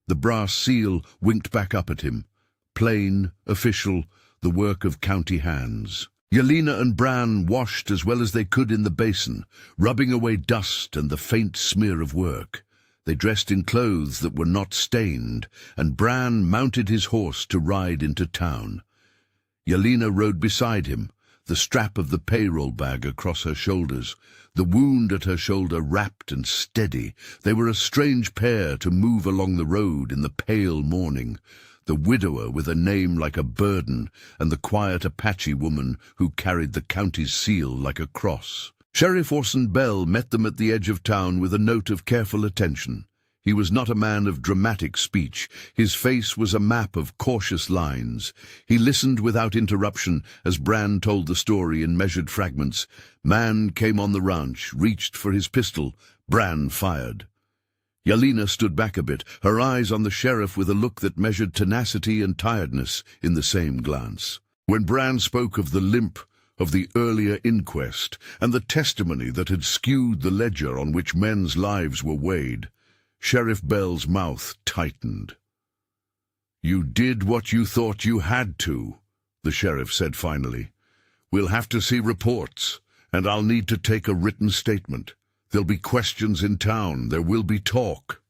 The brass seal winked back up at him. Plain, official, the work of county hands. Yelena and Bran washed as well as they could in the basin, rubbing away dust and the faint smear of work. They dressed in clothes that were not stained, and Bran mounted his horse to ride into town. Yelena rode beside him, the strap of the payroll bag across her shoulders, the wound at her shoulder wrapped and steady. They were a strange pair to move along the road in the pale morning, the widower with a name like a burden, and the quiet Apache woman who carried the county's seal like a cross. Sheriff Orson Bell met them at the edge of town with a note of careful attention. He was not a man of dramatic speech. His face was a map of cautious lines. He listened without interruption as Bran told the story in measured fragments. Man came on the ranch, reached for his pistol. Bran fired. Yelena stood back a bit, her eyes on the sheriff with a look that measured tenacity and tiredness in the same glance. When Bran spoke of the limp, of the earlier inquest, and the testimony that had skewed the ledger on which men's lives were weighed, Sheriff Bell's mouth tightened. "You did what you thought you had to," the sheriff said finally. "We'll have to see reports, and I'll need to take a written statement. There'll be questions in town. There will be talk."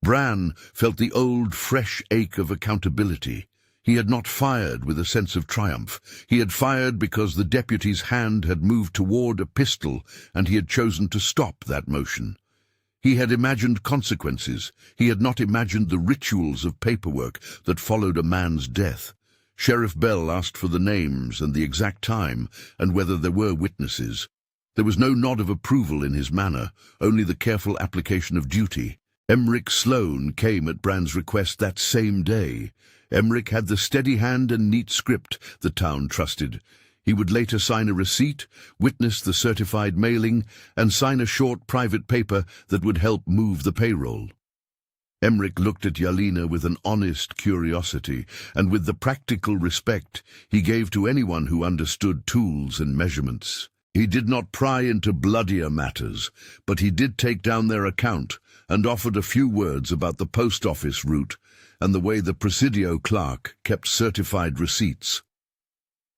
Bran felt the old, fresh ache of accountability. He had not fired with a sense of triumph. He had fired because the deputy's hand had moved toward a pistol, and he had chosen to stop that motion. He had imagined consequences. He had not imagined the rituals of paperwork that followed a man's death. Sheriff Bell asked for the names and the exact time, and whether there were witnesses. There was no nod of approval in his manner, only the careful application of duty. Emmerich Sloane came at Bran's request that same day. Emmerich had the steady hand and neat script the town trusted. He would later sign a receipt, witness the certified mailing, and sign a short private paper that would help move the payroll. Emmerich looked at Yelena with an honest curiosity, and with the practical respect he gave to anyone who understood tools and measurements. He did not pry into bloodier matters, but he did take down their account and offered a few words about the post office route and the way the Presidio clerk kept certified receipts.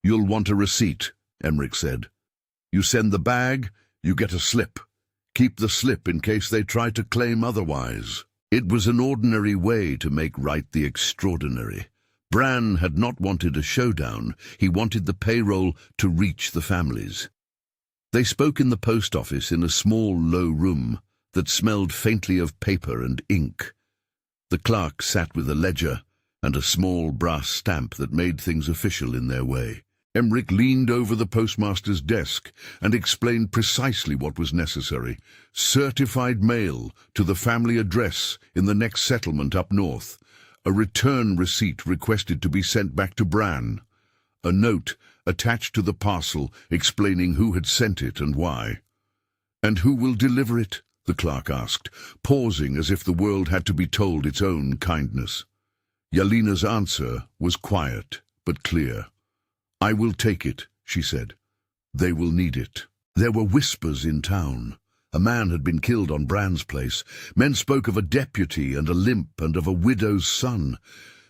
"You'll want a receipt," Emmerich said. "You send the bag, you get a slip. Keep the slip in case they try to claim otherwise." It was an ordinary way to make right the extraordinary. Bran had not wanted a showdown. He wanted the payroll to reach the families. They spoke in the post office in a small, low room that smelled faintly of paper and ink. The clerk sat with a ledger and a small brass stamp that made things official in their way. Emmerich leaned over the postmaster's desk and explained precisely what was necessary. Certified mail to the family address in the next settlement up north. A return receipt requested to be sent back to Bran. A note attached to the parcel explaining who had sent it and why. "And who will deliver it?" the clerk asked, pausing as if the world had to be told its own kindness. Yelena's answer was quiet but clear. "I will take it," she said. "They will need it." There were whispers in town. A man had been killed on Bran's place. Men spoke of a deputy and a limp and of a widow's son.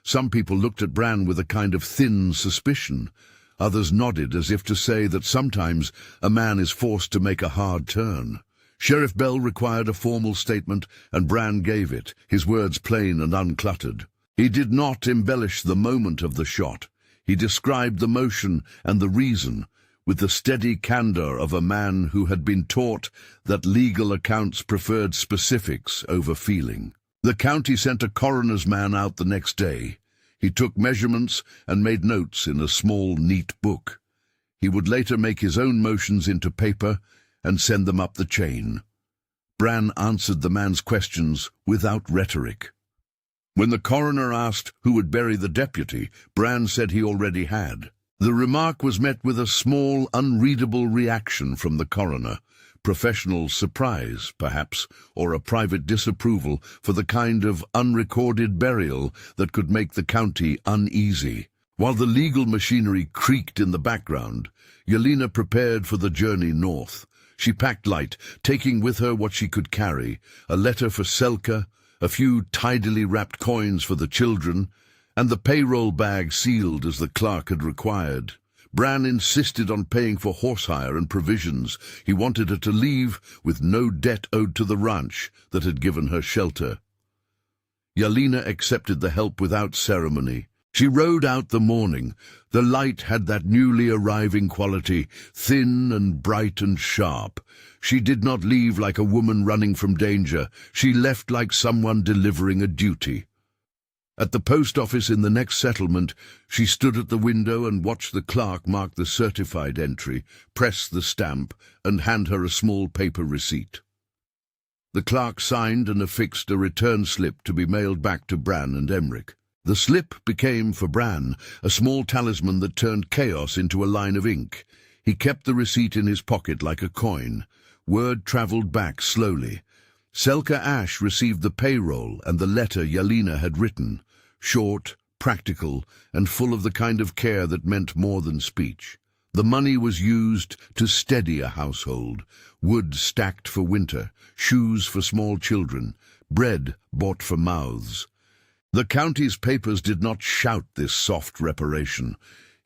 Some people looked at Bran with a kind of thin suspicion. Others nodded as if to say that sometimes a man is forced to make a hard turn. Sheriff Bell required a formal statement, and Bran gave it, his words plain and uncluttered. He did not embellish the moment of the shot. He described the motion and the reason, with the steady candor of a man who had been taught that legal accounts preferred specifics over feeling. The county sent a coroner's man out the next day. He took measurements and made notes in a small, neat book. He would later make his own motions into paper and send them up the chain. Bran answered the man's questions without rhetoric. When the coroner asked who would bury the deputy, Bran said he already had. The remark was met with a small, unreadable reaction from the coroner, professional surprise, perhaps, or a private disapproval for the kind of unrecorded burial that could make the county uneasy. While the legal machinery creaked in the background, Yelena prepared for the journey north. She packed light, taking with her what she could carry, a letter for Selka, a few tidily wrapped coins for the children, and the payroll bag sealed as the clerk had required. Bran insisted on paying for horse hire and provisions. He wanted her to leave with no debt owed to the ranch that had given her shelter. Yelena accepted the help without ceremony. She rode out the morning. The light had that newly arriving quality, thin and bright and sharp. She did not leave like a woman running from danger. She left like someone delivering a duty. At the post office in the next settlement, she stood at the window and watched the clerk mark the certified entry, press the stamp, and hand her a small paper receipt. The clerk signed and affixed a return slip to be mailed back to Bran and Emric. The slip became, for Bran, a small talisman that turned chaos into a line of ink. He kept the receipt in his pocket like a coin. Word travelled back slowly. Selka Ash received the payroll and the letter Yelena had written, short, practical, and full of the kind of care that meant more than speech. The money was used to steady a household, wood stacked for winter, shoes for small children, bread bought for mouths. The county's papers did not shout this soft reparation.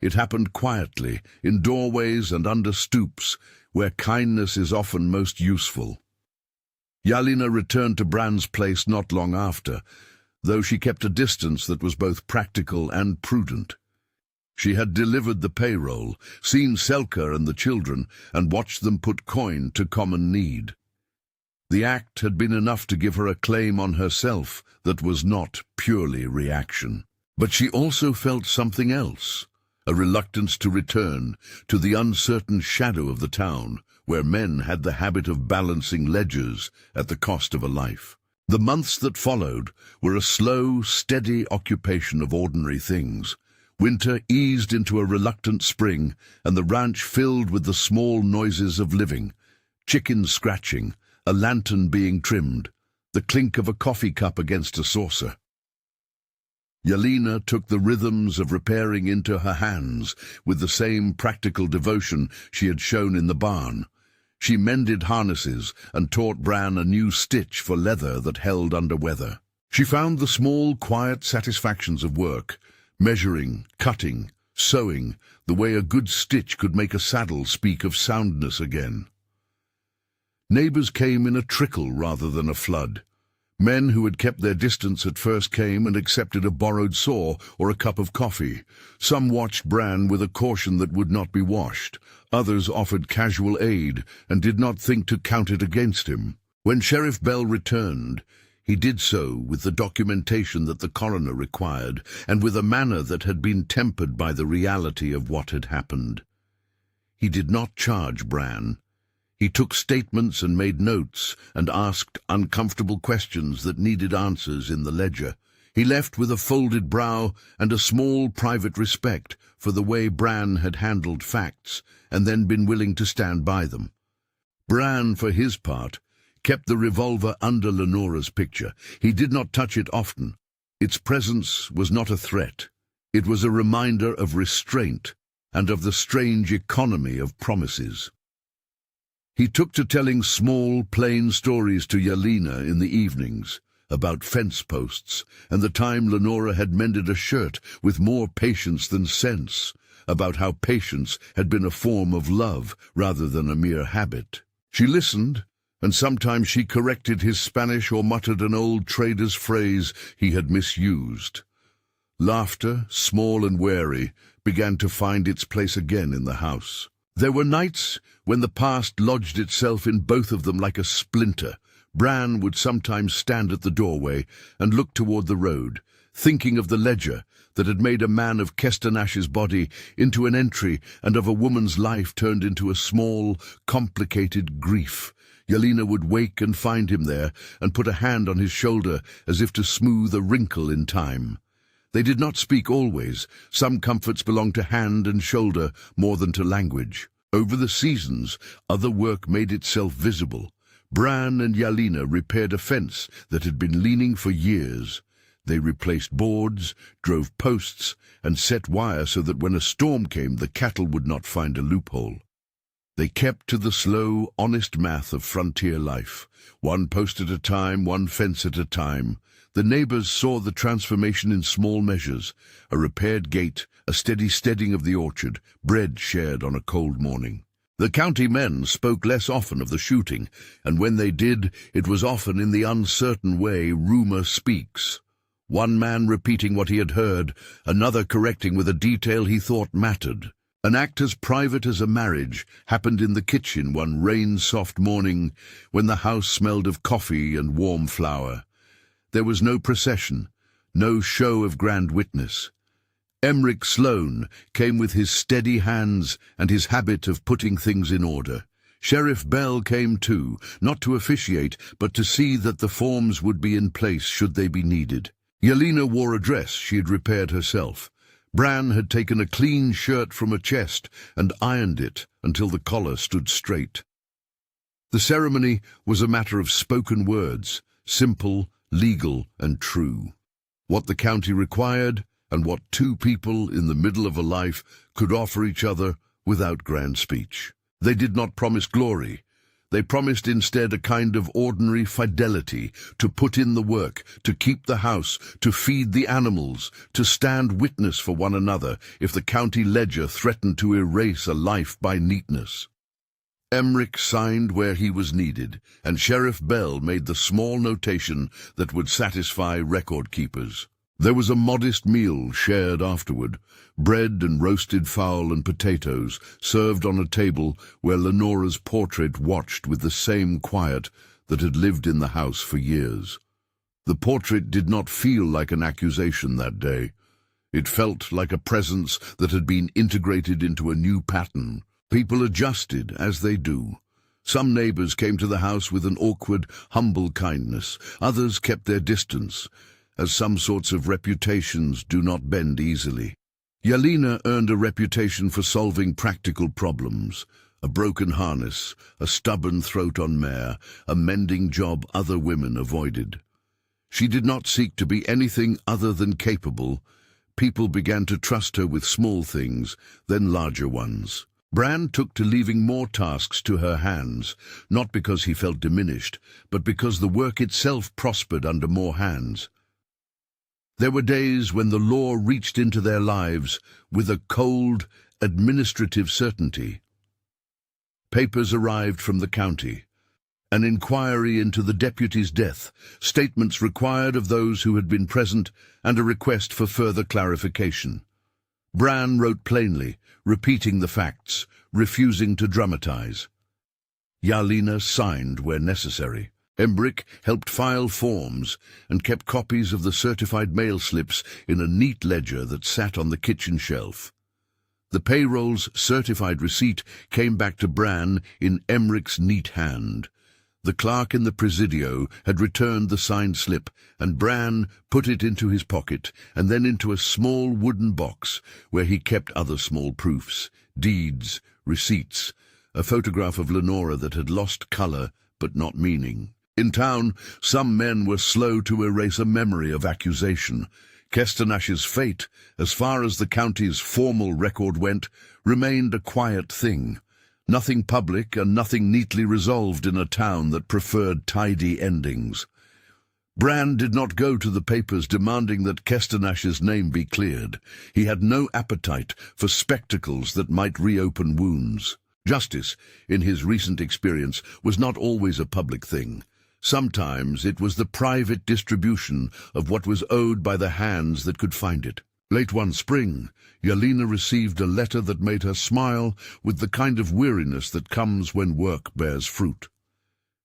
It happened quietly, in doorways and under stoops, where kindness is often most useful. Yelena returned to Bran's place not long after, though she kept a distance that was both practical and prudent. She had delivered the payroll, seen Selka and the children, and watched them put coin to common need. The act had been enough to give her a claim on herself that was not purely reaction. But she also felt something else, a reluctance to return to the uncertain shadow of the town, where men had the habit of balancing ledgers at the cost of a life. The months that followed were a slow, steady occupation of ordinary things. Winter eased into a reluctant spring, and the ranch filled with the small noises of living. Chickens scratching, a lantern being trimmed, the clink of a coffee cup against a saucer. Yelena took the rhythms of repairing into her hands with the same practical devotion she had shown in the barn. She mended harnesses and taught Bran a new stitch for leather that held under weather. She found the small, quiet satisfactions of work, measuring, cutting, sewing, the way a good stitch could make a saddle speak of soundness again. Neighbors came in a trickle rather than a flood. Men who had kept their distance at first came and accepted a borrowed saw or a cup of coffee. Some watched Bran with a caution that would not be washed. Others offered casual aid and did not think to count it against him. When Sheriff Bell returned, he did so with the documentation that the coroner required, and with a manner that had been tempered by the reality of what had happened. He did not charge Bran. He took statements and made notes and asked uncomfortable questions that needed answers in the ledger. He left with a folded brow and a small private respect for the way Bran had handled facts and then been willing to stand by them. Bran, for his part, kept the revolver under Lenora's picture. He did not touch it often. Its presence was not a threat. It was a reminder of restraint and of the strange economy of promises. He took to telling small, plain stories to Yelena in the evenings, about fence posts, and the time Lenora had mended a shirt with more patience than sense, about how patience had been a form of love rather than a mere habit. She listened, and sometimes she corrected his Spanish or muttered an old trader's phrase he had misused. Laughter, small and wary, began to find its place again in the house. There were nights when the past lodged itself in both of them like a splinter. Bran would sometimes stand at the doorway and look toward the road, thinking of the ledger that had made a man of Kestanash's body into an entry and of a woman's life turned into a small, complicated grief. Yelena would wake and find him there and put a hand on his shoulder as if to smooth a wrinkle in time. They did not speak always. Some comforts belonged to hand and shoulder more than to language. Over the seasons, other work made itself visible. Bran and Yelena repaired a fence that had been leaning for years. They replaced boards, drove posts, and set wire so that when a storm came, the cattle would not find a loophole. They kept to the slow, honest math of frontier life. One post at a time, one fence at a time. The neighbors saw the transformation in small measures: a repaired gate, a steady steadying of the orchard, bread shared on a cold morning. The county men spoke less often of the shooting, and when they did, it was often in the uncertain way rumor speaks. One man repeating what he had heard, another correcting with a detail he thought mattered. An act as private as a marriage happened in the kitchen one rain-soft morning when the house smelled of coffee and warm flour. There was no procession, no show of grand witness. Emmerich Sloane came with his steady hands and his habit of putting things in order. Sheriff Bell came too, not to officiate, but to see that the forms would be in place should they be needed. Yelena wore a dress she had repaired herself. Bran had taken a clean shirt from a chest and ironed it until the collar stood straight. The ceremony was a matter of spoken words, simple, legal, and true. What the county required, and what two people in the middle of a life could offer each other without grand speech. They did not promise glory. They promised instead a kind of ordinary fidelity, to put in the work, to keep the house, to feed the animals, to stand witness for one another if the county ledger threatened to erase a life by neatness. Emmerich signed where he was needed, and Sheriff Bell made the small notation that would satisfy record keepers. There was a modest meal shared afterward, bread and roasted fowl and potatoes served on a table where Lenora's portrait watched with the same quiet that had lived in the house for years. The portrait did not feel like an accusation that day. It felt like a presence that had been integrated into a new pattern. People adjusted, as they do. Some neighbors came to the house with an awkward, humble kindness. Others kept their distance, as some sorts of reputations do not bend easily. Yelena earned a reputation for solving practical problems: a broken harness, a stubborn throat on mare, a mending job other women avoided. She did not seek to be anything other than capable. People began to trust her with small things, then larger ones. Bran took to leaving more tasks to her hands, not because he felt diminished, but because the work itself prospered under more hands. There were days when the law reached into their lives with a cold, administrative certainty. Papers arrived from the county. An inquiry into the deputy's death, statements required of those who had been present, and a request for further clarification. Bran wrote plainly, repeating the facts, refusing to dramatize. Yelena signed where necessary. Emmerich helped file forms and kept copies of the certified mail slips in a neat ledger that sat on the kitchen shelf. The payroll's certified receipt came back to Bran in Emmerich's neat hand. The clerk in the Presidio had returned the signed slip, and Bran put it into his pocket and then into a small wooden box where he kept other small proofs, deeds, receipts, a photograph of Lenora that had lost color but not meaning. In town, some men were slow to erase a memory of accusation. Kesternash's fate, as far as the county's formal record went, remained a quiet thing. Nothing public and nothing neatly resolved in a town that preferred tidy endings. Bran did not go to the papers demanding that Kesternash's name be cleared. He had no appetite for spectacles that might reopen wounds. Justice, in his recent experience, was not always a public thing. Sometimes it was the private distribution of what was owed by the hands that could find it. Late one spring, Yelena received a letter that made her smile with the kind of weariness that comes when work bears fruit.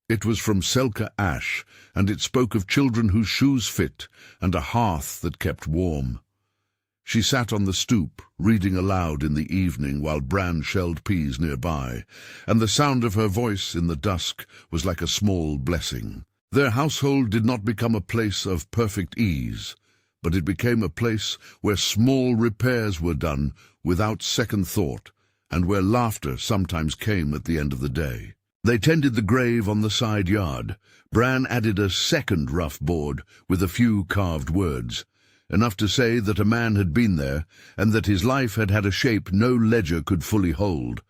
It was from Selka Ash, and it spoke of children whose shoes fit and a hearth that kept warm. She sat on the stoop, reading aloud in the evening while Bran shelled peas nearby, and the sound of her voice in the dusk was like a small blessing. Their household did not become a place of perfect ease, but it became a place where small repairs were done without second thought, and where laughter sometimes came at the end of the day. They tended the grave on the side yard. Bran added a second rough board with a few carved words, enough to say that a man had been there, and that his life had had a shape no ledger could fully hold.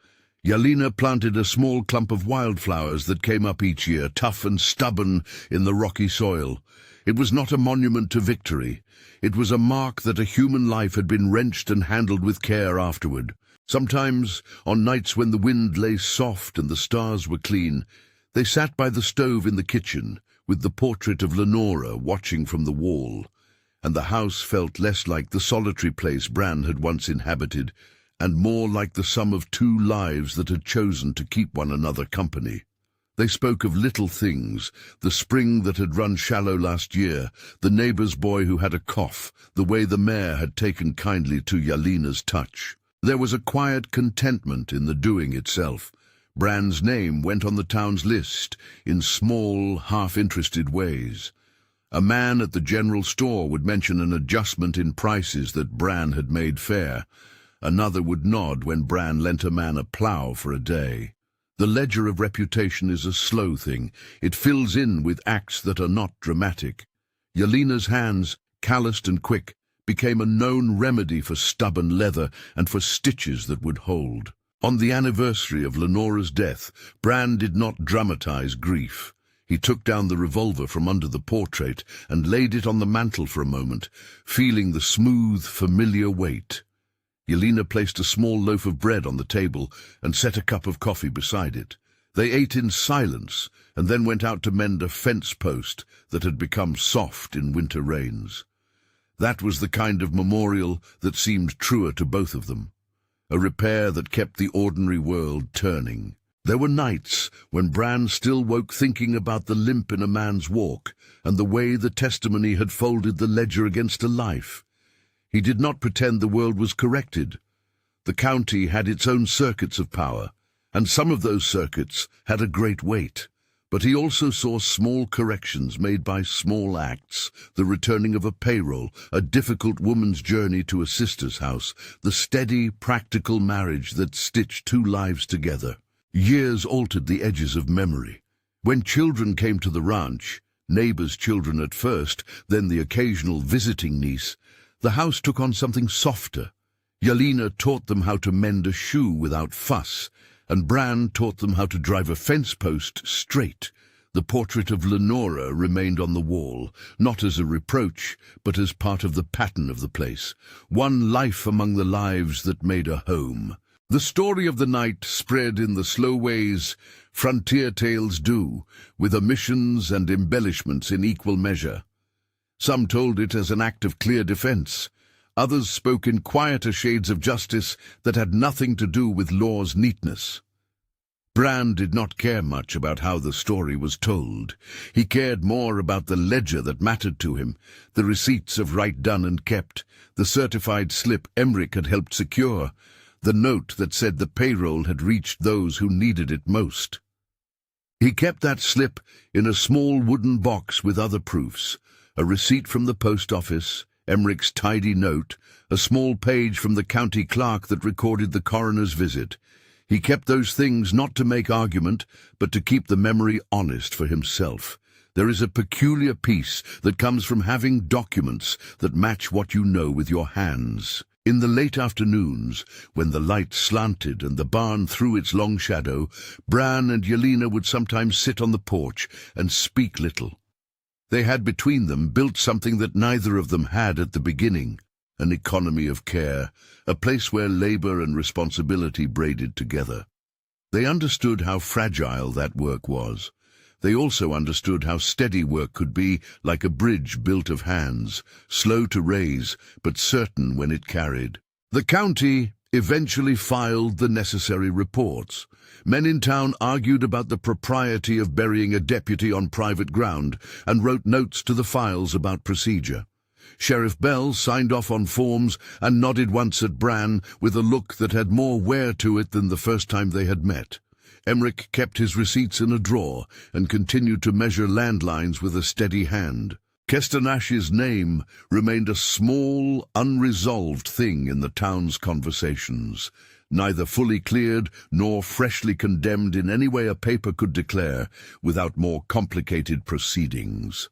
Yelena planted a small clump of wildflowers that came up each year, tough and stubborn in the rocky soil. It was not a monument to victory. It was a mark that a human life had been wrenched and handled with care afterward. Sometimes, on nights when the wind lay soft and the stars were clean, they sat by the stove in the kitchen, with the portrait of Lenora watching from the wall, and the house felt less like the solitary place Bran had once inhabited, and more like the sum of two lives that had chosen to keep one another company. They spoke of little things, the spring that had run shallow last year, the neighbour's boy who had a cough, the way the mare had taken kindly to Yelena's touch. There was a quiet contentment in the doing itself. Bran's name went on the town's list in small, half-interested ways. A man at the general store would mention an adjustment in prices that Bran had made fair. Another would nod when Bran lent a man a plough for a day. The ledger of reputation is a slow thing. It fills in with acts that are not dramatic. Yelena's hands, calloused and quick, became a known remedy for stubborn leather and for stitches that would hold. On the anniversary of Lenora's death, Bran did not dramatize grief. He took down the revolver from under the portrait and laid it on the mantel for a moment, feeling the smooth, familiar weight. Yelena placed a small loaf of bread on the table and set a cup of coffee beside it. They ate in silence and then went out to mend a fence post that had become soft in winter rains. That was the kind of memorial that seemed truer to both of them, a repair that kept the ordinary world turning. There were nights when Bran still woke thinking about the limp in a man's walk and the way the testimony had folded the ledger against a life. He did not pretend the world was corrected. The county had its own circuits of power, and some of those circuits had a great weight. But he also saw small corrections made by small acts, the returning of a payroll, a difficult woman's journey to a sister's house, the steady, practical marriage that stitched two lives together. Years altered the edges of memory. When children came to the ranch, neighbors' children at first, then the occasional visiting niece, the house took on something softer. Yelena taught them how to mend a shoe without fuss, and Bran taught them how to drive a fence post straight. The portrait of Lenora remained on the wall, not as a reproach, but as part of the pattern of the place, one life among the lives that made a home. The story of the night spread in the slow ways frontier tales do, with omissions and embellishments in equal measure. Some told it as an act of clear defense. Others spoke in quieter shades of justice that had nothing to do with law's neatness. Bran did not care much about how the story was told. He cared more about the ledger that mattered to him, the receipts of right done and kept, the certified slip Emric had helped secure, the note that said the payroll had reached those who needed it most. He kept that slip in a small wooden box with other proofs, a receipt from the post office, Emric's tidy note, a small page from the county clerk that recorded the coroner's visit. He kept those things not to make argument, but to keep the memory honest for himself. There is a peculiar peace that comes from having documents that match what you know with your hands. In the late afternoons, when the light slanted and the barn threw its long shadow, Bran and Yelena would sometimes sit on the porch and speak little. They had between them built something that neither of them had at the beginning, an economy of care, a place where labor and responsibility braided together. They understood how fragile that work was. They also understood how steady work could be, like a bridge built of hands, slow to raise, but certain when it carried. The county eventually filed the necessary reports. Men in town argued about the propriety of burying a deputy on private ground and wrote notes to the files about procedure. Sheriff Bell signed off on forms and nodded once at Bran with a look that had more wear to it than the first time they had met. Emric kept his receipts in a drawer and continued to measure landlines with a steady hand. Kestanash's name remained a small, unresolved thing in the town's conversations, neither fully cleared nor freshly condemned in any way a paper could declare without more complicated proceedings.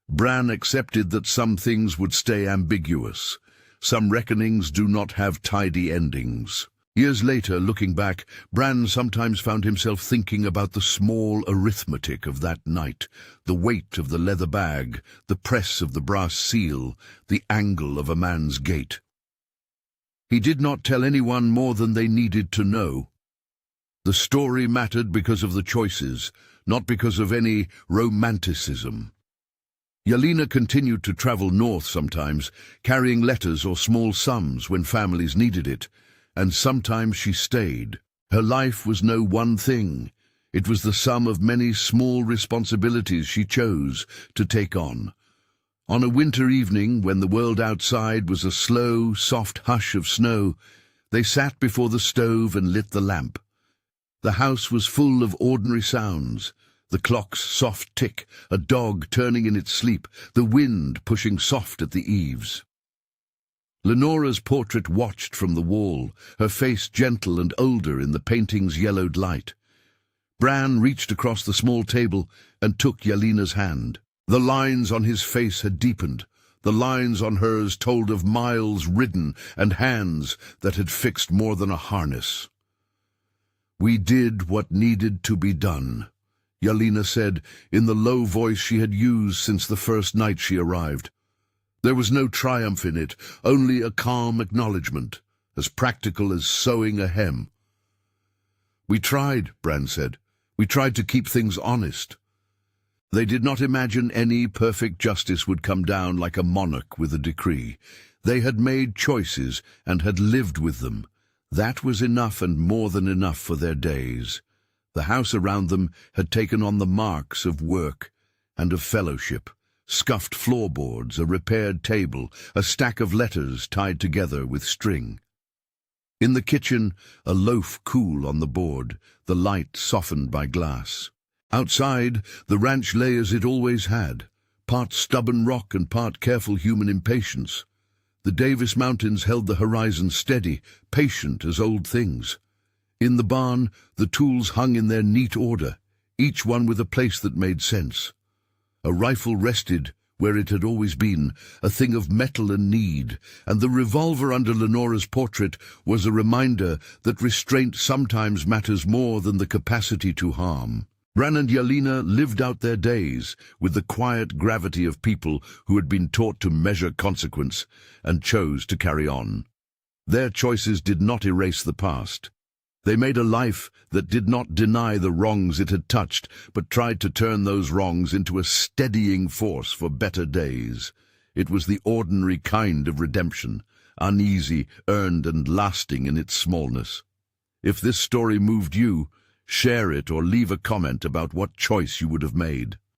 Bran accepted that some things would stay ambiguous. Some reckonings do not have tidy endings. Years later, looking back, Bran sometimes found himself thinking about the small arithmetic of that night, the weight of the leather bag, the press of the brass seal, the angle of a man's gait. He did not tell anyone more than they needed to know. The story mattered because of the choices, not because of any romanticism. Yelena continued to travel north sometimes, carrying letters or small sums when families needed it, and sometimes she stayed. Her life was no one thing. It was the sum of many small responsibilities she chose to take on. On a winter evening, when the world outside was a slow, soft hush of snow, they sat before the stove and lit the lamp. The house was full of ordinary sounds: the clock's soft tick, a dog turning in its sleep, the wind pushing soft at the eaves. Lenora's portrait watched from the wall, her face gentle and older in the painting's yellowed light. Bran reached across the small table and took Yelena's hand. The lines on his face had deepened. The lines on hers told of miles ridden and hands that had fixed more than a harness. "We did what needed to be done," Yelena said in the low voice she had used since the first night she arrived. There was no triumph in it, only a calm acknowledgement, as practical as sewing a hem. "We tried," Bran said. "We tried to keep things honest." They did not imagine any perfect justice would come down like a monarch with a decree. They had made choices and had lived with them. That was enough and more than enough for their days. The house around them had taken on the marks of work and of fellowship. Scuffed floorboards, a repaired table, a stack of letters tied together with string. In the kitchen, a loaf cool on the board, the light softened by glass. Outside, the ranch lay as it always had, part stubborn rock and part careful human impatience. The Davis Mountains held the horizon steady, patient as old things. In the barn, the tools hung in their neat order, each one with a place that made sense. A rifle rested where it had always been, a thing of metal and need, and the revolver under Lenora's portrait was a reminder that restraint sometimes matters more than the capacity to harm. Bran and Yelena lived out their days with the quiet gravity of people who had been taught to measure consequence and chose to carry on. Their choices did not erase the past. They made a life that did not deny the wrongs it had touched, but tried to turn those wrongs into a steadying force for better days. It was the ordinary kind of redemption, uneasy, earned, and lasting in its smallness. If this story moved you, share it or leave a comment about what choice you would have made.